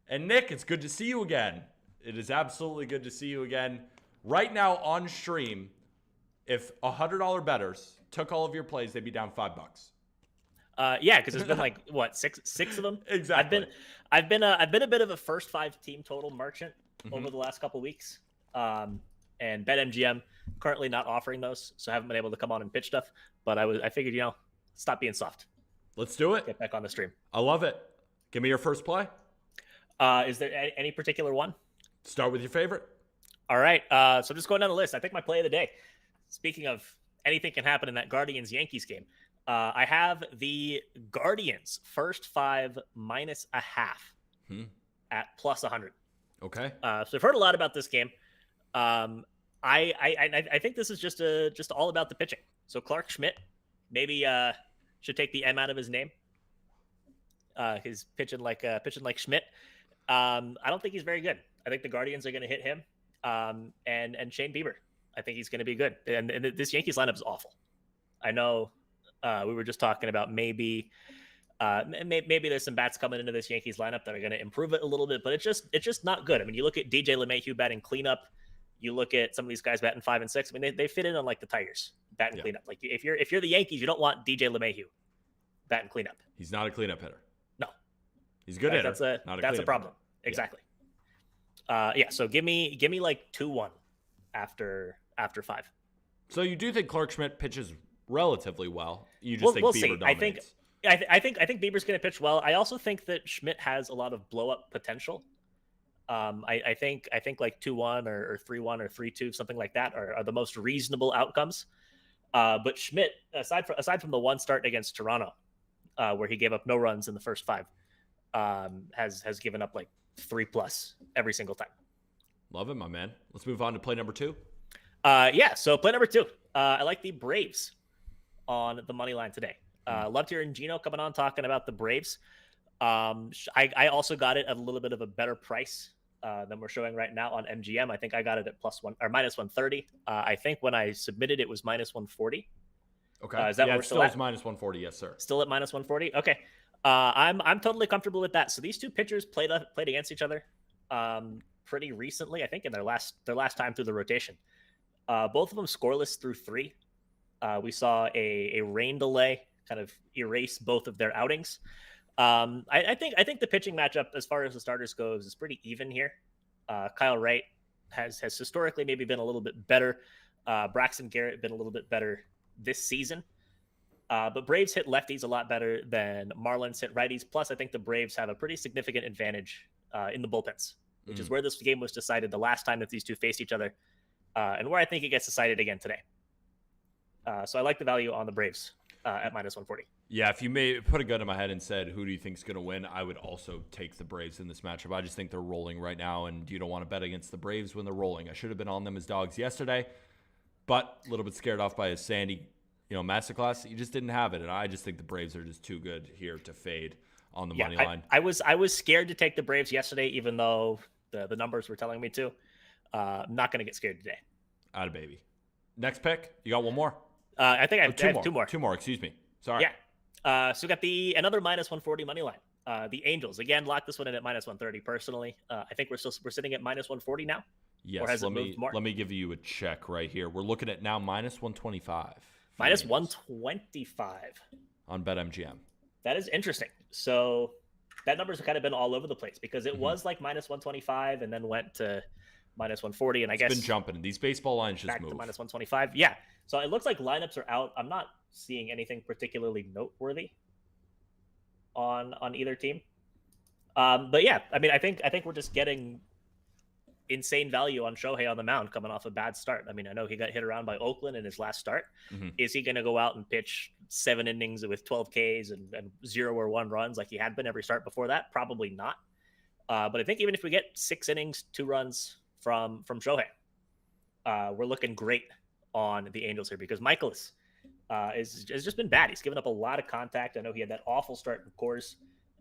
And Nick, it's good to see you again. It is absolutely good to see you again. Right now on stream, if $100 bettors took all of your plays, they'd be down $5. Yeah, because there's been like what six of them. Exactly. I've been a bit of a first 5 team total merchant over the last couple weeks. And BetMGM currently not offering those, so I haven't been able to come on and pitch stuff. But I figured, stop being soft. Let's do it. Get back on the stream. I love it. Give me your first play. Is there any particular one? Start with your favorite. All right. So just going down the list. I think my play of the day. Speaking of anything can happen in that Guardians-Yankees game, I have the Guardians first 5 minus a half at plus 100. Okay. So I've heard a lot about this game. I think this is just all about the pitching. So Clark Schmidt maybe should take the M out of his name. He's pitching like Schmidt. I don't think he's very good. I think the Guardians are going to hit him. And Shane Bieber. I think he's going to be good. And this Yankees lineup is awful. I know we were just talking about maybe there's some bats coming into this Yankees lineup that are going to improve it a little bit, but it's just not good. I mean, you look at DJ LeMahieu batting cleanup. You look at some of these guys batting 5 and 6. I mean, they fit in on like the Tigers batting cleanup. Like if you're the Yankees, you don't want DJ LeMahieu batting cleanup. He's not a cleanup hitter. No, he's a good hitter. That's a problem. Hitter. Exactly. So give me like 2-1 after 5. So you do think Clark Schmidt pitches relatively well? You just think we'll Bieber see. dominates? I think Bieber's going to pitch well. I also think that Schmidt has a lot of blow up potential. I think like 2-1 or 3-1 or 3-2, something like that are the most reasonable outcomes. But Schmidt, aside from the one start against Toronto, where he gave up no runs in the first 5, has given up like 3+ every single time. Love it, my man. Let's move on to play number 2. So play number 2. I like the Braves on the money line today. Loved hearing Gino coming on talking about the Braves. I also got it at a little bit of a better price than we're showing right now on MGM. I think I got it at +1 or -130. I think when I submitted it was -140. Okay. Is that what we're still at? -140, yes, sir. Still at -140. Okay. I'm totally comfortable with that. So these two pitchers played against each other pretty recently. I think in their last time through the rotation. Both of them scoreless through 3. We saw a rain delay kind of erase both of their outings. I think the pitching matchup, as far as the starters goes, is pretty even here. Kyle Wright has historically maybe been a little bit better. Braxton Garrett been a little bit better this season. But Braves hit lefties a lot better than Marlins hit righties. Plus, I think the Braves have a pretty significant advantage in the bullpens, which is where this game was decided the last time that these two faced each other, and where I think it gets decided again today. So I like the value on the Braves at -140. Yeah, if you may put a gun in my head and said, who do you think is going to win, I would also take the Braves in this matchup. I just think they're rolling right now, and you don't want to bet against the Braves when they're rolling. I should have been on them as dogs yesterday, but a little bit scared off by his Sandy, masterclass. You just didn't have it, and I just think the Braves are just too good here to fade on the money line. I was scared to take the Braves yesterday, even though the numbers were telling me to. I'm not going to get scared today. Atta baby. Next pick. You got one more? I think I have two more. Two more. Excuse me. Sorry. Yeah. So we got another -140 money line. The Angels again locked this one in at -130. Personally, I think we're sitting at -140 now. Yes. Or has it moved more? Let me give you a check right here. We're looking at now -125. -125 on BetMGM. That is interesting. So that number's kind of been all over the place because it was like -125 and then went to -140, and I guess it's been jumping. These baseball lines just back move. to -125. Yeah. So it looks like lineups are out. I'm not seeing anything particularly noteworthy on either team. But yeah, I mean, I think we're just getting insane value on Shohei on the mound coming off a bad start. I mean, I know he got hit around by Oakland in his last start. Is he going to go out and pitch 7 innings with 12 Ks and 0 or 1 runs like he had been every start before that? Probably not. But I think even if we get 6 innings, 2 runs from Shohei, we're looking great on the Angels here because Michaelis has just been bad. He's given up a lot of contact. I know he had that awful start in Coors,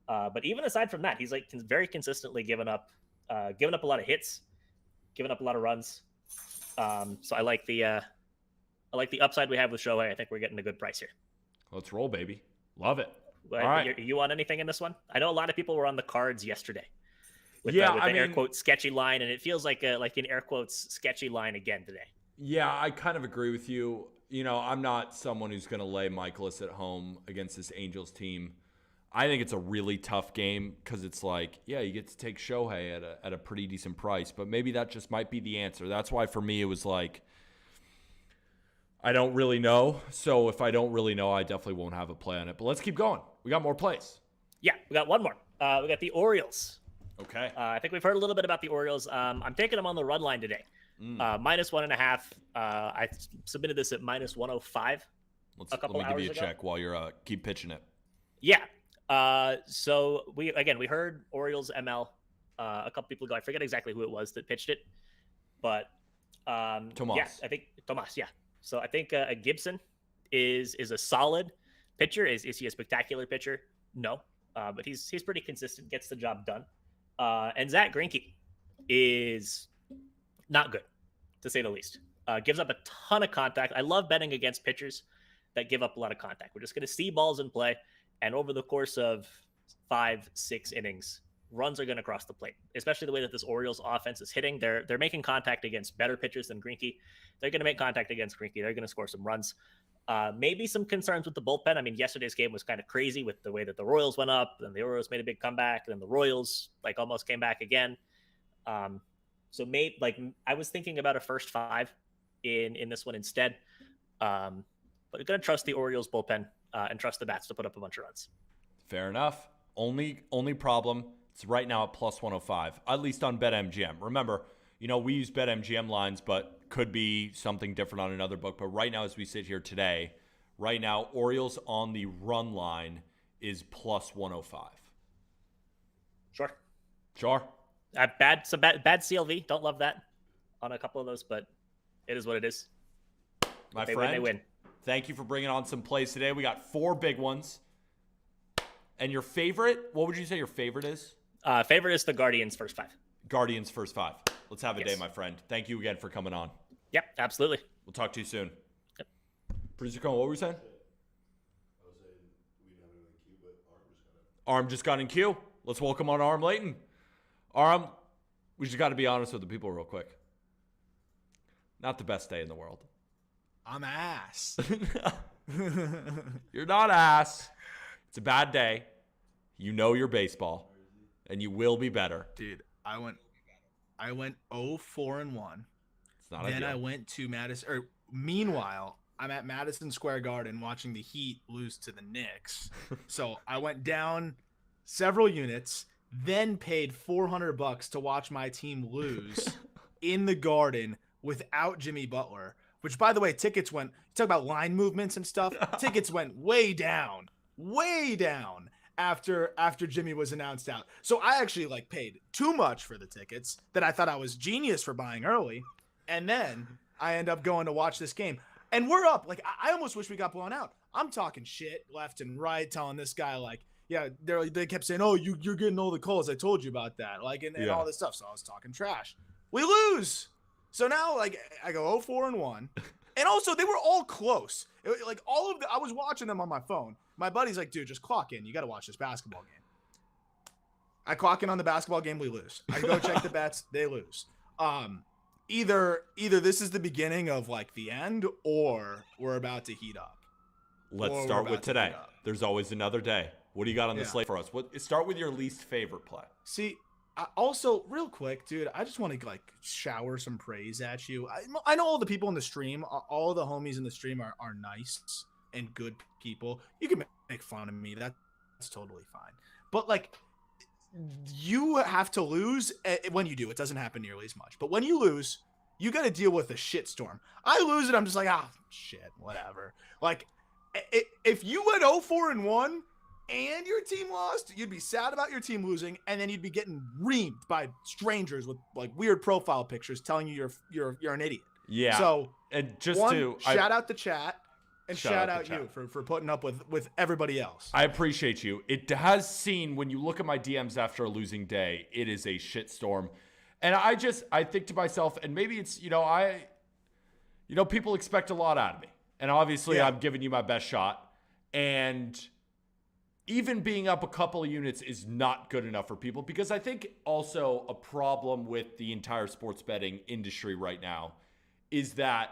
but even aside from that, he's like very consistently given up a lot of hits, given up a lot of runs. So I like the upside we have with Shohei. I think we're getting a good price here. Let's roll, baby. Love it. All right. You on anything in this one? I know a lot of people were on the cards yesterday with Yeah, the air quotes sketchy line, and it feels like an air quotes sketchy line again today. Yeah, I kind of agree with you. You know, I'm not someone who's going to lay Michaelis at home against this Angels team. I think it's a really tough game because it's like, yeah, you get to take Shohei at a pretty decent price, but maybe that just might be the answer. That's why for me it was like, I don't really know. So if I don't really know, I definitely won't have a play on it. But let's keep going. We got more plays. Yeah, we got one more. We got the Orioles. Okay. I think we've heard a little bit about the Orioles. I'm taking them on the run line today. -1.5. I submitted this at -105. Let me give you a check while you're keep pitching it. Yeah. So we heard Orioles ML a couple people ago. I forget exactly who it was that pitched it, but Tomas. Yeah, I think Tomas. Yeah. So I think Gibson is a solid pitcher. Is he a spectacular pitcher? No, but he's pretty consistent. Gets the job done. And Zach Greinke is not good, to say the least. Gives up a ton of contact. I love betting against pitchers that give up a lot of contact. We're just going to see balls in play, and over the course of 5-6 innings, runs are going to cross the plate. Especially the way that this Orioles offense is hitting. They're making contact against better pitchers than Greinke. They're going to make contact against Greinke. They're going to score some runs. Maybe some concerns with the bullpen. I mean, yesterday's game was kind of crazy with the way that the Royals went up, and the Orioles made a big comeback, and then the Royals almost came back again. So I was thinking about a first 5 in this one instead. But I'm gonna trust the Orioles bullpen and trust the bats to put up a bunch of runs. Fair enough. Only problem, it's right now at +105, at least on BetMGM. Remember, we use BetMGM lines, but could be something different on another book. But right now, as we sit here today, Orioles on the run line is +105. Sure. Bad CLV. Don't love that on a couple of those, but it is what it is. My friend, friend, they win. Thank you for bringing on some plays today. We got 4 big ones. And your favorite? What would you say your favorite is? Favorite is the Guardians first 5. Guardians first 5. Let's have a Yes. day, my friend. Thank you again for coming on. Yep, absolutely. We'll talk to you soon. Yep. Producer Cohen, what were you saying? I was saying we didn't have anyone in queue, but Arm just got in queue. Let's welcome on Arm Layton. Arm, we just got to be honest with the people real quick. Not the best day in the world. I'm ass. You're not ass. It's a bad day. You know your baseball, and you will be better. Dude, I went 0-4-1. It's not Then ideal. I went to Madison. Meanwhile, I'm at Madison Square Garden watching the Heat lose to the Knicks. So I went down several units, then paid $400 to watch my team lose in the Garden without Jimmy Butler. Which, by the way, tickets went. You talk about line movements and stuff. Tickets went way down after Jimmy was announced out. So I actually paid too much for the tickets that I thought I was genius for buying early, and then I end up going to watch this game, and we're up. I almost wish we got blown out. I'm talking shit left and right, telling this guy yeah, they kept saying, oh, you're getting all the calls. I told you about that, and all this stuff. So I was talking trash. We lose. So now, I go 0-4-1, and also they were all close. I was watching them on my phone. My buddy's like, dude, just clock in. You got to watch this basketball game. I clock in on the basketball game, we lose. I go check the bets, they lose. Either this is the beginning of the end, or we're about to heat up. Let's start with today. There's always another day. What do you got on the slate for us? Start with your least favorite play. See, also, real quick, dude, I just want to shower some praise at you. I know all the people in the stream, all the homies in the stream are nice and good people. You can make fun of me. That's totally fine. But you have to lose when you do. It doesn't happen nearly as much. But when you lose, you got to deal with a shitstorm. I lose it, I'm just shit, whatever. If you went 0-4-1 and your team lost, you'd be sad about your team losing, and then you'd be getting reamed by strangers with weird profile pictures telling you you're an idiot. Yeah. So And just shout out the chat and shout out chat. you for putting up with everybody else. I appreciate you. It has seen, when you look at my DMs after a losing day, it is a shitstorm. And I think to myself, and maybe it's, people expect a lot out of me. And obviously I'm giving you my best shot. And even being up a couple of units is not good enough for people, because I think also a problem with the entire sports betting industry right now is that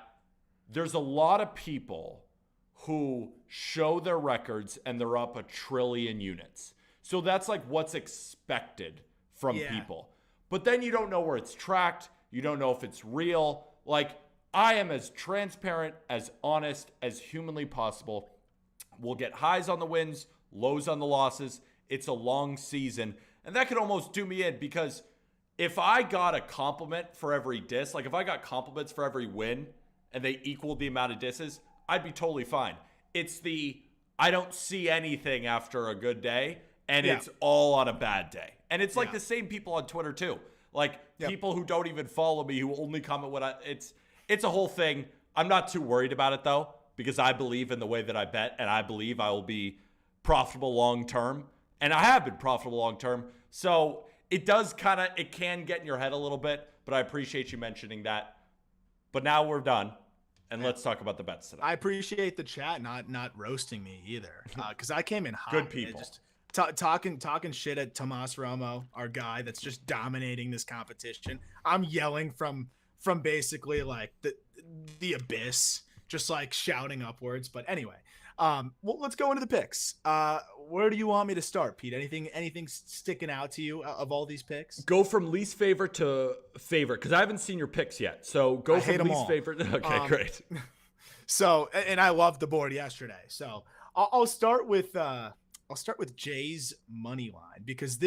there's a lot of people who show their records and they're up 1 trillion units. So that's like what's expected from people. But then you don't know where it's tracked. You don't know if it's real. Like, I am as transparent, as honest as humanly possible. We'll get highs on the wins, lows on the losses. It's a long season. And that could almost do me in, because if I got a compliment for every diss, like if I got compliments for every win and they equaled the amount of disses, I'd be totally fine. It's I don't see anything after a good day, and it's all on a bad day. And it's like the same people on Twitter too. Like people who don't even follow me, who only comment when it's a whole thing. I'm not too worried about it though, because I believe in the way that I bet, and I believe I will be profitable long term. And I have been profitable long term. So it can get in your head a little bit, but I appreciate you mentioning that. But now we're done. And let's talk about the bets today. I appreciate the chat not roasting me either, because I came in hot. Good people. Just talking shit at Tomas Romo, our guy that's just dominating this competition. I'm yelling from basically like the abyss, just like shouting upwards. But anyway, well, let's go into the picks. Where do you want me to start, Pete? Anything sticking out to you of all these picks? Go from least favorite to favorite, because I haven't seen your picks yet. So go from least favorite. Okay, great. So, and I loved the board yesterday. So I'll start with Jay's money line, because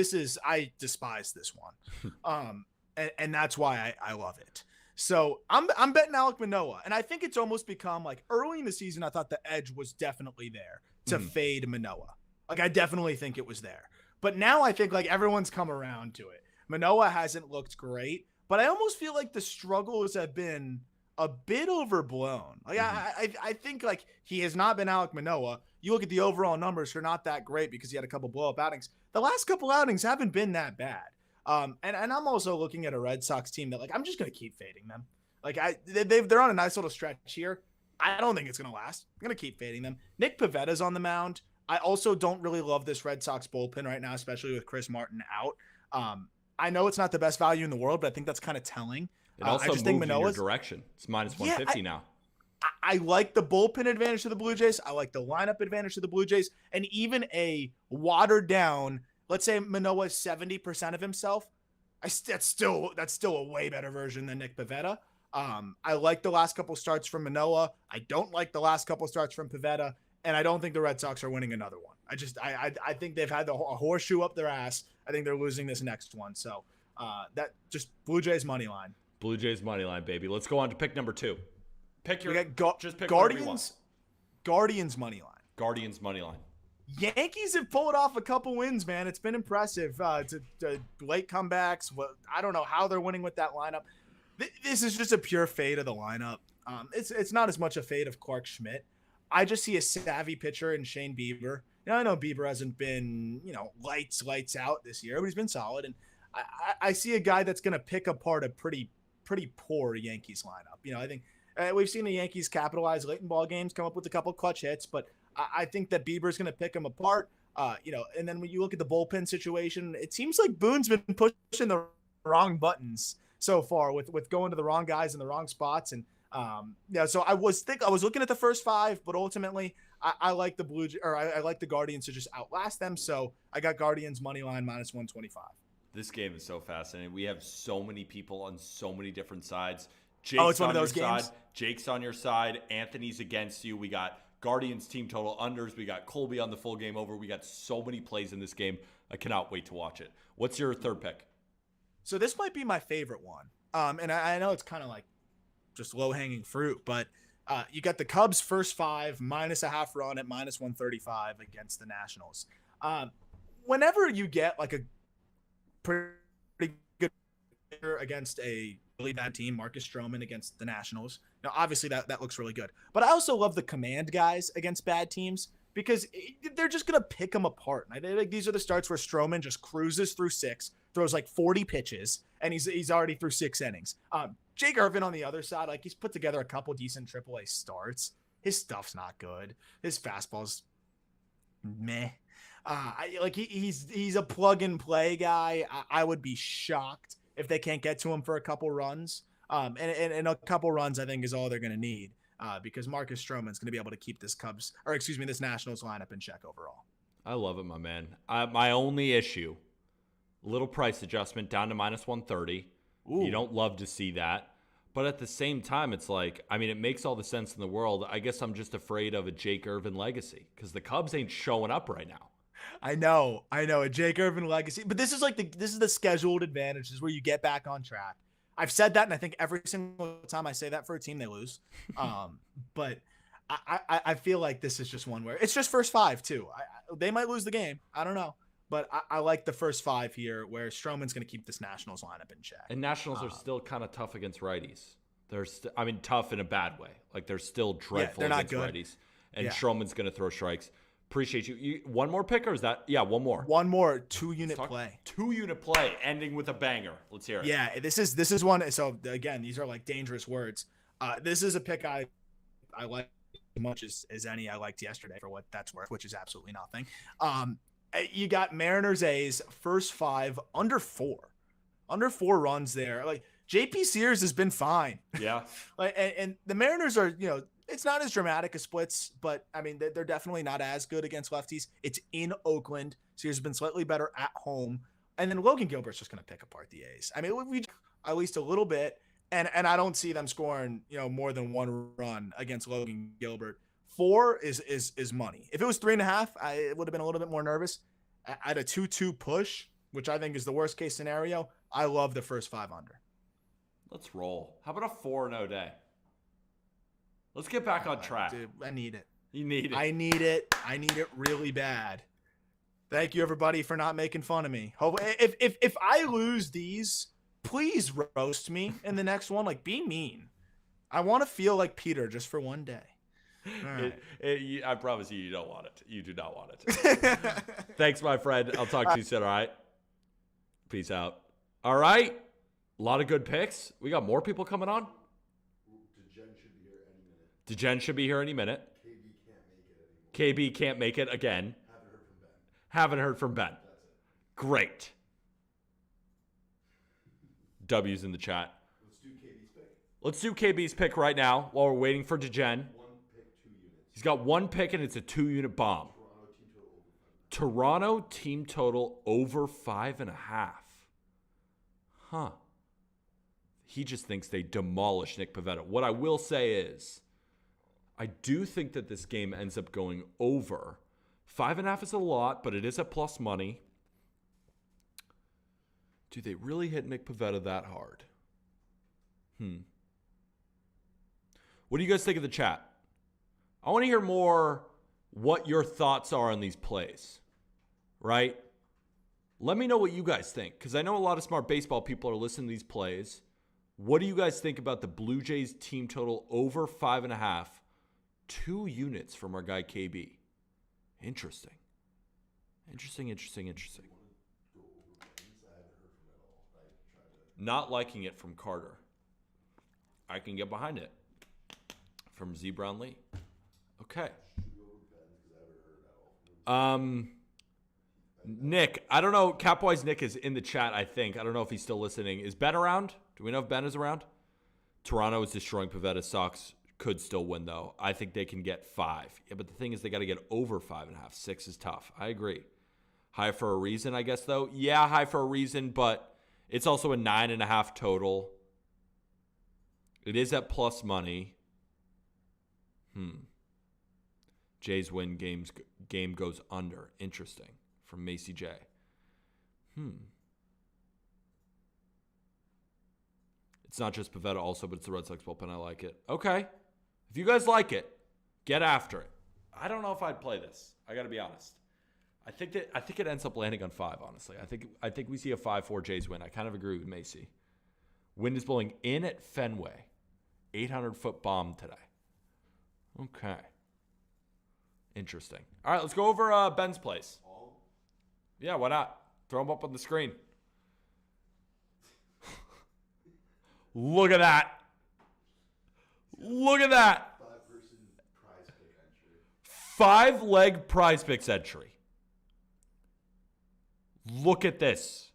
I despise this one, and that's why I love it. So I'm betting Alek Manoah, and I think it's almost become like, early in the season I thought the edge was definitely there to fade Manoah. Like, I definitely think it was there. But now I think like everyone's come around to it. Manoah hasn't looked great, but I almost feel like the struggles have been a bit overblown. Like I think like he has not been Alek Manoah. You look at the overall numbers, they're not that great because he had a couple blow-up outings. The last couple outings haven't been that bad. And I'm also looking at a Red Sox team that, like, I'm just going to keep fading them. Like, they're on a nice little stretch here. I don't think it's going to last. I'm going to keep fading them. Nick Pavetta's on the mound. I also don't really love this Red Sox bullpen right now, especially with Chris Martin out. I know it's not the best value in the world, but I think that's kind of telling. It also moved in your direction. It's minus 150 now. I like the bullpen advantage to the Blue Jays. I like the lineup advantage to the Blue Jays. And even a watered down, let's say Manoah is 70% of himself, that's still a way better version than Nick Pivetta. I like the last couple starts from Manoah. I don't like the last couple starts from Pivetta, and I don't think the Red Sox are winning another one. I think they've had a horseshoe up their ass. I think they're losing this next one. So that just Blue Jays money line. Blue Jays money line, baby. Let's go on to pick number 2. Pick your just pick Guardians. Guardians money line. Guardians money line. Yankees have pulled off a couple wins, man. It's been impressive. To late comebacks. I don't know how they're winning with that lineup. This is just a pure fade of the lineup. It's not as much a fade of Clark Schmidt. I just see a savvy pitcher in Shane Bieber. I know Bieber hasn't been, lights out this year, but he's been solid. And I see a guy that's going to pick apart a pretty poor Yankees lineup. I think we've seen the Yankees capitalize late in ball games, come up with a couple clutch hits, but I think that Bieber's going to pick them apart. And then when you look at the bullpen situation, it seems like Boone's been pushing the wrong buttons so far with going to the wrong guys in the wrong spots. And so I was looking at the first 5, but ultimately I like the I like the Guardians to just outlast them. So I got Guardians money line minus 125. This game is so fascinating. We have so many people on so many different sides. Jake's it's one of those games. Side. Jake's on your side. Anthony's against you. We got Guardians team total unders. We got Colby on the full game over. We got so many plays in this game. I cannot wait to watch it. What's your third pick? So this might be my favorite one. And I know it's kind of like just low-hanging fruit, but you got the Cubs first 5 minus a half run at minus 135 against the Nationals. Whenever you get like a pretty good pitcher against a really bad team, Marcus Stroman against the Nationals. Now, obviously that looks really good. But I also love the command guys against bad teams because they're just going to pick them apart. And I think these are the starts where Stroman just cruises through 6, throws like 40 pitches, and he's already through 6 innings. Jake Irvin on the other side, like he's put together a couple decent AAA starts. His stuff's not good. His fastball's meh. He's a plug and play guy. I would be shocked if they can't get to him for a couple runs. And a couple runs, I think, is all they're going to need because Marcus Stroman's going to be able to keep this Nationals lineup in check overall. I love it, my man. My only issue, little price adjustment down to -130. Ooh. You don't love to see that. But at the same time, it's like, I mean, it makes all the sense in the world. I guess I'm just afraid of a Jake Irvin legacy because the Cubs ain't showing up right now. I know, a Jake Irvin legacy. But this is the scheduled advantage. This is where you get back on track. I've said that, and I think every single time I say that for a team, they lose. But I feel like this is just one where it's just first 5 too. They might lose the game. I don't know. But I like the first 5 here where Stroman's going to keep this Nationals lineup in check. And Nationals are still kind of tough against righties. They're tough in a bad way. Like they're still dreadful against righties. And Stroman's going to throw strikes. Appreciate you. One more pick or is that? Yeah, one more. One more 2-unit play. 2-unit play ending with a banger. Let's hear it. Yeah, this is one. So again, these are like dangerous words. This is a pick I like as much as any I liked yesterday for what that's worth, which is absolutely nothing. You got Mariners A's first 5 under 4 runs there. Like JP Sears has been fine. Yeah. and the Mariners are, it's not as dramatic as splits, but I mean, they're definitely not as good against lefties. It's in Oakland. Sears has been slightly better at home. And then Logan Gilbert's just going to pick apart the A's. I mean, we at least a little bit. And I don't see them scoring, more than 1 run against Logan Gilbert. 4 is money. If it was 3.5, I would have been a little bit more nervous. At a 2-2 push, which I think is the worst case scenario, I love the first 5 under. Let's roll. How about a 4-0 day? Let's get back on track. Dude, I need it. You need it. I need it. I need it really bad. Thank you, everybody, for not making fun of me. If I lose these, please roast me in the next one. Like, be mean. I want to feel like Peter just for one day. Right. I promise you don't want it. You do not want it. Thanks, my friend. I'll talk to you soon, all right? Peace out. All right. A lot of good picks. We got more people coming on. Dejen should be here any minute. KB can't make it again. Haven't heard from Ben. Great. W's in the chat. Let's do KB's pick right now while we're waiting for Dejen. He's got 1 pick, and it's a 2-unit bomb. Toronto team total over 5.5. Huh. He just thinks they demolish Nick Pivetta. What I will say is, I do think that this game ends up going over. 5.5 is a lot, but it is at plus money. Do they really hit Nick Pivetta that hard? What do you guys think of the chat? I want to hear more what your thoughts are on these plays, right? Let me know what you guys think, because I know a lot of smart baseball people are listening to these plays. What do you guys think about the Blue Jays team total over 5.5? 2 units from our guy KB. Interesting. Not liking it from Carter. I can get behind it. From Z Brown Lee. Okay. Nick, I don't know. Capwise Nick is in the chat, I think. I don't know if he's still listening. Is Ben around? Do we know if Ben is around? Toronto is destroying Pivetta. Sox could still win, though. I think they can get 5. Yeah, but the thing is, they got to get over 5.5. 6 is tough. I agree. High for a reason, I guess, though. Yeah, high for a reason, but it's also a 9.5 total. It is at plus money. Jays win game goes under. Interesting. From Macy J. It's not just Pivetta also, but it's the Red Sox bullpen. I like it. Okay. If you guys like it, get after it. I don't know if I'd play this. I got to be honest. I think it ends up landing on 5, honestly. I think we see a 5-4 Jays win. I kind of agree with Macy. Wind is blowing in at Fenway. 800-foot bomb today. Okay. Interesting. All right, let's go over Ben's place. Yeah, why not? Throw them up on the screen. Look at that. Look at that. 5-person prize pick entry. 5-leg prize picks entry. Look at this.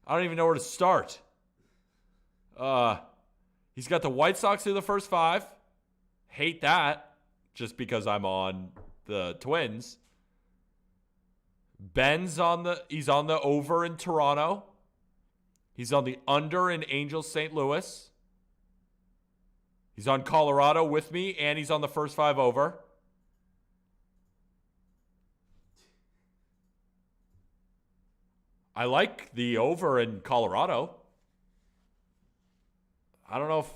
I don't even know where to start. He's got the White Sox through the first 5. Hate that, just because I'm on the Twins. Ben's he's on the over in Toronto. He's on the under in Angels St. Louis. He's on Colorado with me, and he's on the first 5 over. I like the over in Colorado. I don't know.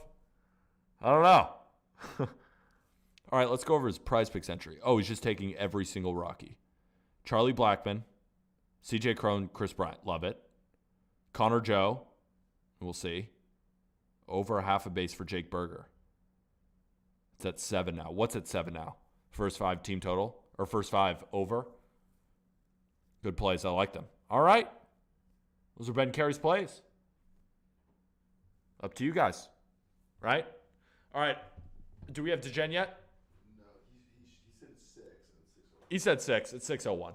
All right, let's go over his prize picks entry. Oh, he's just taking every single Rocky. Charlie Blackmon, CJ Cron, Chris Bryant. Love it. Connor Joe. We'll see. Over a half a base for Jake Berger. It's at 7 now. What's at 7 now? First 5 team total? Or first 5 over? Good plays. I like them. All right. Those are Ben Carey's plays. Up to you guys. Right? All right. Do we have DeGen yet? No, he said 6 and 6. He said 6. It's 6:01.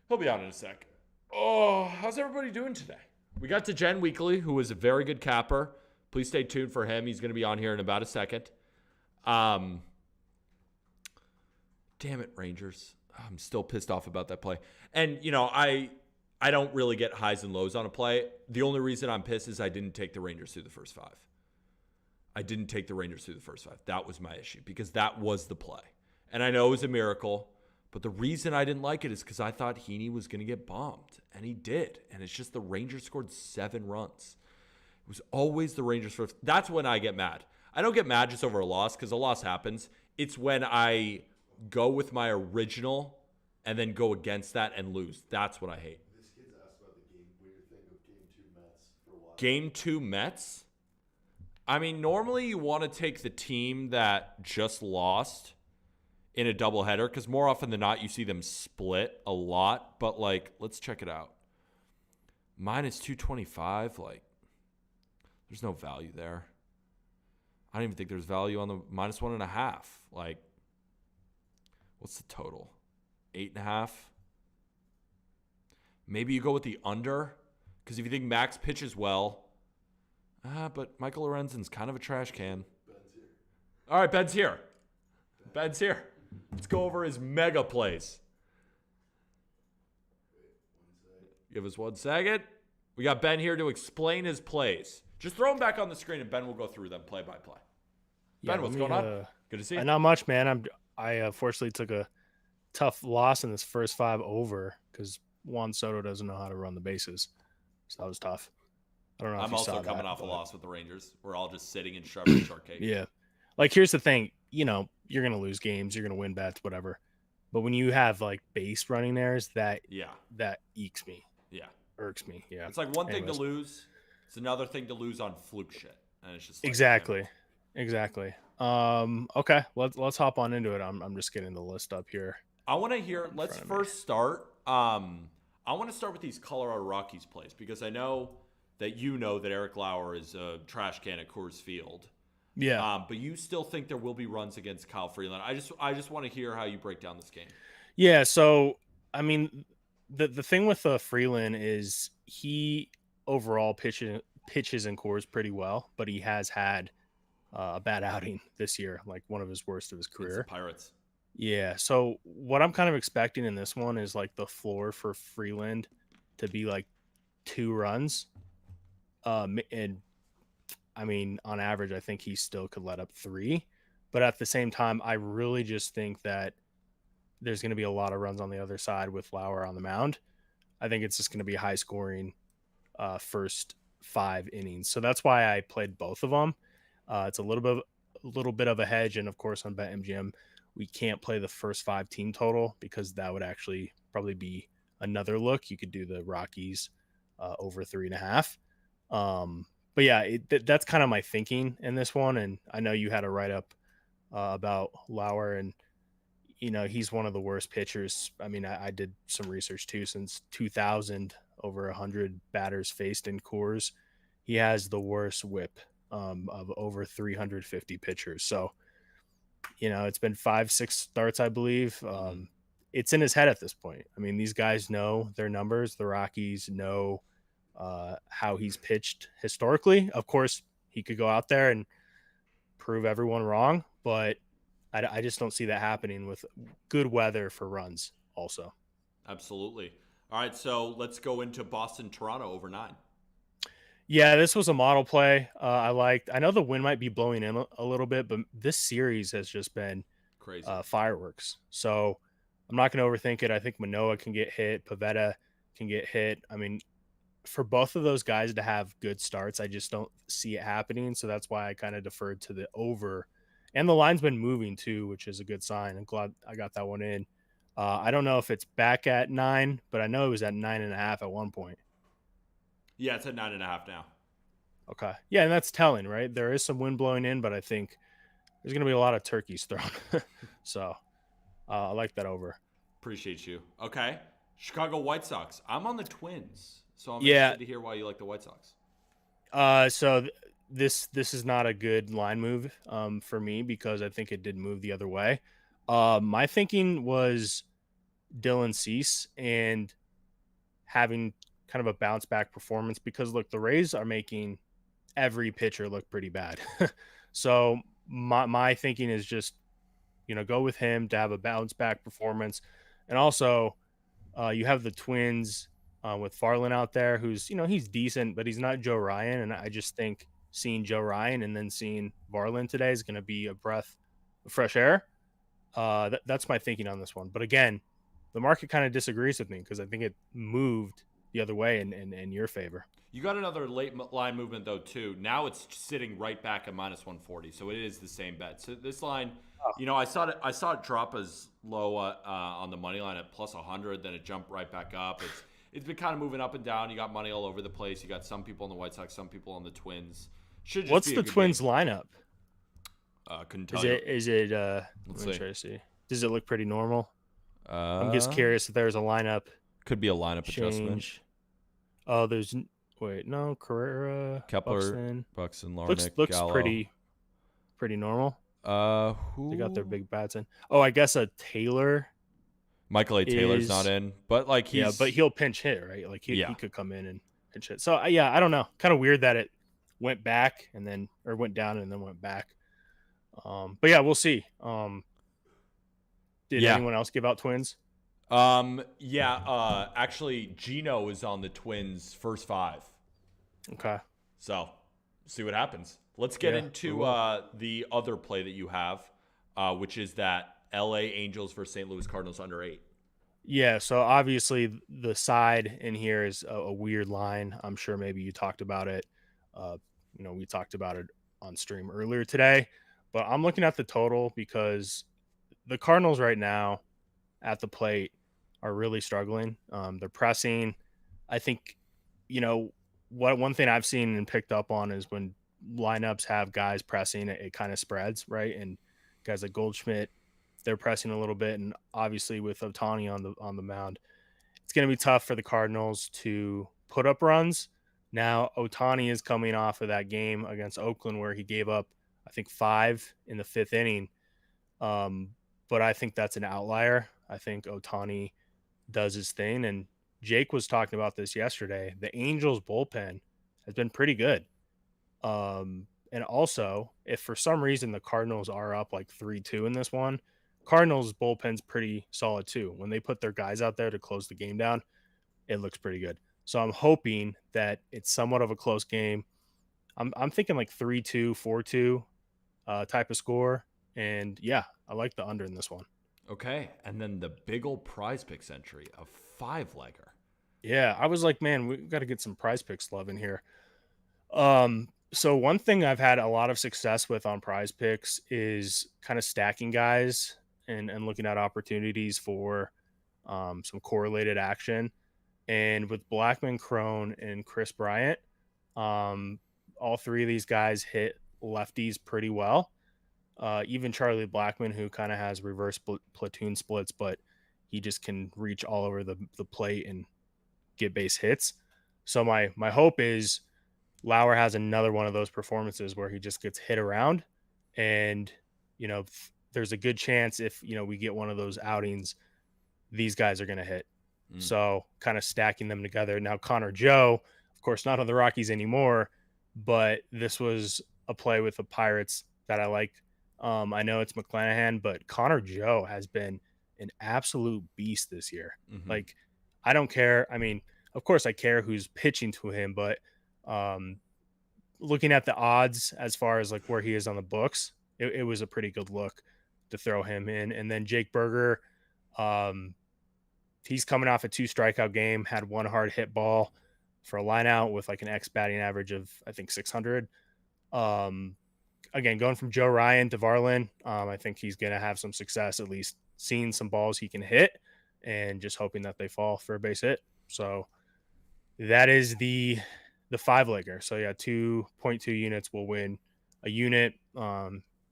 He'll be on in a sec. Oh, how's everybody doing today? We got DeGen Weekly, who is a very good capper. Please stay tuned for him. He's going to be on here in about a second. Damn it, Rangers. I'm still pissed off about that play. And, you know, I don't really get highs and lows on a play. The only reason I'm pissed is I didn't take the Rangers through the first 5. That was my issue because that was the play. And I know it was a miracle, but the reason I didn't like it is because I thought Heaney was going to get bombed, and he did. And it's just the Rangers scored 7 runs. It was always the Rangers first. That's when I get mad. I don't get mad just over a loss because a loss happens. It's when I go with my original and then go against that and lose. That's what I hate. This kid's asked about the game. What do you think of Game 2 Mets for a while? Game 2 Mets? I mean, normally you want to take the team that just lost in a doubleheader because more often than not, you see them split a lot. But, like, let's check it out. Minus 225, like, there's no value there. I don't even think there's value on the minus 1.5. Like, what's the total? 8.5? Maybe you go with the under because if you think Max pitches well, but Michael Lorenzen's kind of a trash can. Ben's here. All right, Ben's here. Ben's here. Let's go over his mega plays. Give us 1 second. We got Ben here to explain his plays. Just throw them back on the screen, and Ben will go through them play by play. Ben, what's going on? Good to see you. Not much, man. I fortunately took a tough loss in this first 5 over because Juan Soto doesn't know how to run the bases, so that was tough. I don't know. I'm also coming off a loss with the Rangers. We're all just sitting and shoving shortcake. Yeah, like here's the thing. You know, you're gonna lose games, you're gonna win bets, whatever. But when you have like base running theirs, that ekes me. Yeah, irks me. Yeah, it's like one thing to lose. It's another thing to lose on fluke shit, and it's just like, exactly. Okay, let's hop on into it. I'm just getting the list up here. I want to hear. Let's first start. I want to start with these Colorado Rockies plays because I know that you know that Eric Lauer is a trash can at Coors Field. Yeah. But you still think there will be runs against Kyle Freeland. I just want to hear how you break down this game. Yeah. So I mean, the thing with Freeland is he overall pitches in Coors pretty well, but he has had a bad outing this year, like one of his worst of his career. It's the Pirates. Yeah. So what I'm kind of expecting in this one is like the floor for Freeland to be like 2 runs. And I mean, on average, I think he still could let up 3. But at the same time, I really just think that there's going to be a lot of runs on the other side with Lauer on the mound. I think it's just going to be a high scoring first 5 innings. So that's why I played both of them. It's a little bit of a hedge. And of course, on BetMGM, we can't play the first 5 team total because that would actually probably be another look. You could do the Rockies over 3.5. But yeah, that's kind of my thinking in this one. And I know you had a write up about Lauer, and he's one of the worst pitchers. I mean, I did some research too. Since 2000, over 100 batters faced in Coors, he has the worst WHIP of over 350 pitchers. So it's been 5-6 starts, I believe. It's in his head at this point. I mean, these guys know their numbers. The Rockies know how he's pitched historically. Of course, he could go out there and prove everyone wrong, but I just don't see that happening with good weather for runs also. Absolutely. All right, so let's go into Boston-Toronto over 9. Yeah, this was a model play I liked. I know the wind might be blowing in a little bit, but this series has just been crazy fireworks. So I'm not going to overthink it. I think Manoah can get hit. Pavetta can get hit. I mean, for both of those guys to have good starts, I just don't see it happening. So that's why I kind of deferred to the over. And the line's been moving too, which is a good sign. I'm glad I got that one in. I don't know if it's back at 9, but I know it was at 9.5 at one point. Yeah, it's at 9.5 now. Okay. Yeah, and that's telling, right? There is some wind blowing in, but I think there's going to be a lot of turkeys thrown. So I like that over. Appreciate you. Okay. Chicago White Sox. I'm on the Twins, so I'm Yeah. interested to hear why you like the White Sox. This is not a good line move for me because I think it did move the other way. My thinking was Dylan Cease and having kind of a bounce back performance because look, the Rays are making every pitcher look pretty bad. So my thinking is just, go with him to have a bounce back performance. And also you have the Twins with Farland out there who's, he's decent, but he's not Joe Ryan. And I just think seeing Joe Ryan and then seeing Varland today is going to be a breath of fresh air. That's my thinking on this one. But again, the market kind of disagrees with me because I think it moved the other way in your favor. You got another late line movement though too. Now it's sitting right back at -140, so it is the same bet. So this line, I saw it drop as low on the money line at +100, then it jumped right back up. It's been kind of moving up and down. You got money all over the place. You got some people on the White Sox, some people on the Twins. What's the Twins lineup? Couldn't tell you. Is it? Let's try to see. Does it look pretty normal? I'm just Uh, curious if there's a lineup Could be a lineup change. adjustment. Oh, no, Carrera, Kepler, Buxton, Larnach, looks Gallo. pretty normal. Who They got their big bats in. Oh, I guess a Taylor. Michael A. Taylor's not in, but like but he'll pinch hit, right? Like he could come in and pinch hit. So yeah, I don't know. Kind of weird that it went back went down and then went back. But yeah, we'll see. Did anyone else give out Twins? Actually Gino is on the Twins first 5. Okay. So see what happens. Let's get into the other play that you have, which is that LA Angels versus St. Louis Cardinals under 8. Yeah, so obviously the side in here is a weird line. I'm sure maybe you talked about it. We talked about it on stream earlier today, but I'm looking at the total because the Cardinals right now at the plate are really struggling. They're pressing. I think, one thing I've seen and picked up on is when lineups have guys pressing, it kind of spreads, right? And guys like Goldschmidt, they're pressing a little bit, and obviously with Ohtani on the mound, it's going to be tough for the Cardinals to put up runs. Now, Ohtani is coming off of that game against Oakland where he gave up, I think, 5 in the 5th inning. But I think that's an outlier. I think Ohtani does his thing, and Jake was talking about this yesterday. The Angels bullpen has been pretty good. And also, if for some reason the Cardinals are up like 3-2 in this one, Cardinals bullpen's pretty solid too. When they put their guys out there to close the game down, it looks pretty good. So I'm hoping that it's somewhat of a close game. I'm thinking like 3-2, 4-2 type of score. And yeah, I like the under in this one. Okay. And then the big old prize picks entry, a 5-legger. Yeah, I was like, man, we got to get some prize picks love in here. So one thing I've had a lot of success with on prize picks is kind of stacking guys and looking at opportunities for some correlated action. And with Blackman, Crone, and Chris Bryant, All three of these guys hit lefties pretty well. Even Charlie Blackmon, who kind of has reverse platoon splits, but he just can reach all over the plate and get base hits. So my hope is Lauer has another one of those performances where he just gets hit around, and there's a good chance if we get one of those outings, these guys are going to hit. So kind of stacking them together. Now Connor Joe, of course, not on the Rockies anymore, but this was a play with the Pirates that I like. I know it's McClanahan, but Connor Joe has been an absolute beast this year. Like, I don't care. I mean, of course I care who's pitching to him, but looking at the odds as far as like where he is on the books, it was a pretty good look to throw him in. And then Jake Berger, he's coming off a 2 strikeout game, had 1 hard hit ball for a line out with like an X batting average of, I think, 600. Again, going from Joe Ryan to Varlin, I think he's going to have some success, at least seeing some balls he can hit and just hoping that they fall for a base hit. So that is the 5-legger. So yeah, 2.2 units will win a unit.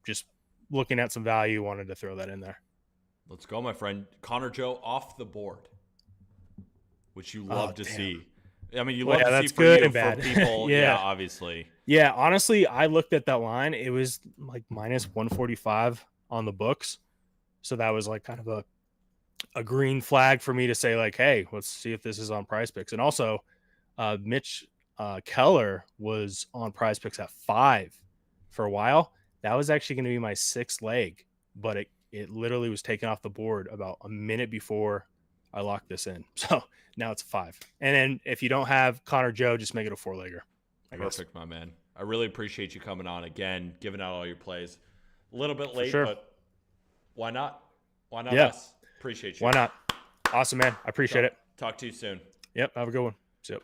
Just looking at some value, wanted to throw that in there. Let's go, my friend. Connor Joe off the board, which you love to see. I mean, you love to see for good you, and bad. for people. Yeah, obviously. Yeah, honestly, I looked at that line. It was like minus 145 on the books. So that was like kind of a green flag for me to say like, hey, let's see if this is on Prize Picks. And also, Mitch Keller was on Prize Picks at 5 for a while. That was actually going to be my 6th leg, but it literally was taken off the board about a minute before I locked this in. So now it's 5. And then if you don't have Connor Joe, just make it a 4-legger. Perfect, my man. I really appreciate you coming on again, giving out all your plays. A little bit late, sure. but why not? Why not Yeah. us? Appreciate you. Why not? Awesome, man. I appreciate it. Talk to you soon. Yep. Have a good one. See ya.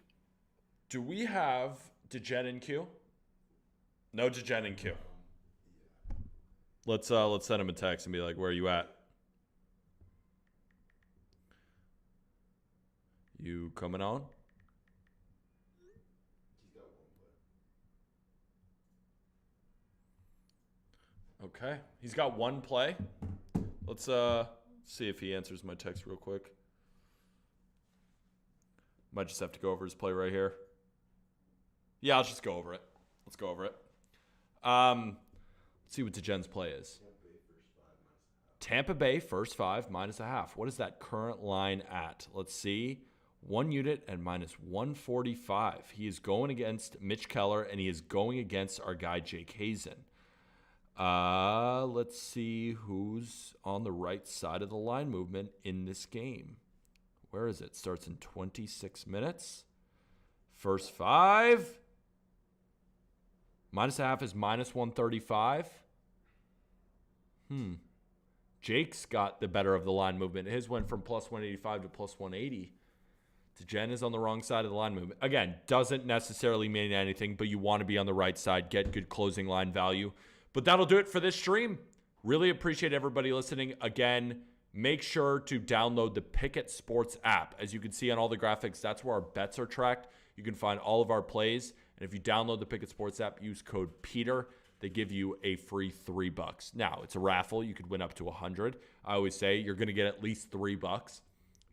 Do we have Degen in queue? No Degen in queue. Let's send him a text and be like, where are you at? You coming on? Okay. He's got 1 play. Let's see if he answers my text real quick. Might just have to go over his play right here. Yeah, I'll just go over it. Let's go over it. Let's see what Degen's play is. Tampa Bay first 5 -0.5. What is that current line at? Let's see. 1 unit and minus 145. He is going against Mitch Keller, and he is going against our guy Jake Hazen. Let's see who's on the right side of the line movement in this game. Where is it? Starts in 26 minutes. First 5. -0.5 is minus 135. Jake's got the better of the line movement. His went from plus 185 to plus 180. Degen is on the wrong side of the line movement. Again, doesn't necessarily mean anything, but you want to be on the right side, get good closing line value. But that'll do it for this stream. Really appreciate everybody listening. Again, make sure to download the Pickett Sports app. As you can see on all the graphics, that's where our bets are tracked. You can find all of our plays. And if you download the Pickett Sports app, use code PETER. They give you a free $3. Now, it's a raffle. You could win up to 100. I always say you're going to get at least $3.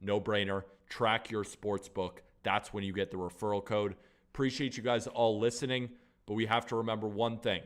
No brainer. Track your sports book. That's when you get the referral code. Appreciate you guys all listening, but we have to remember one thing.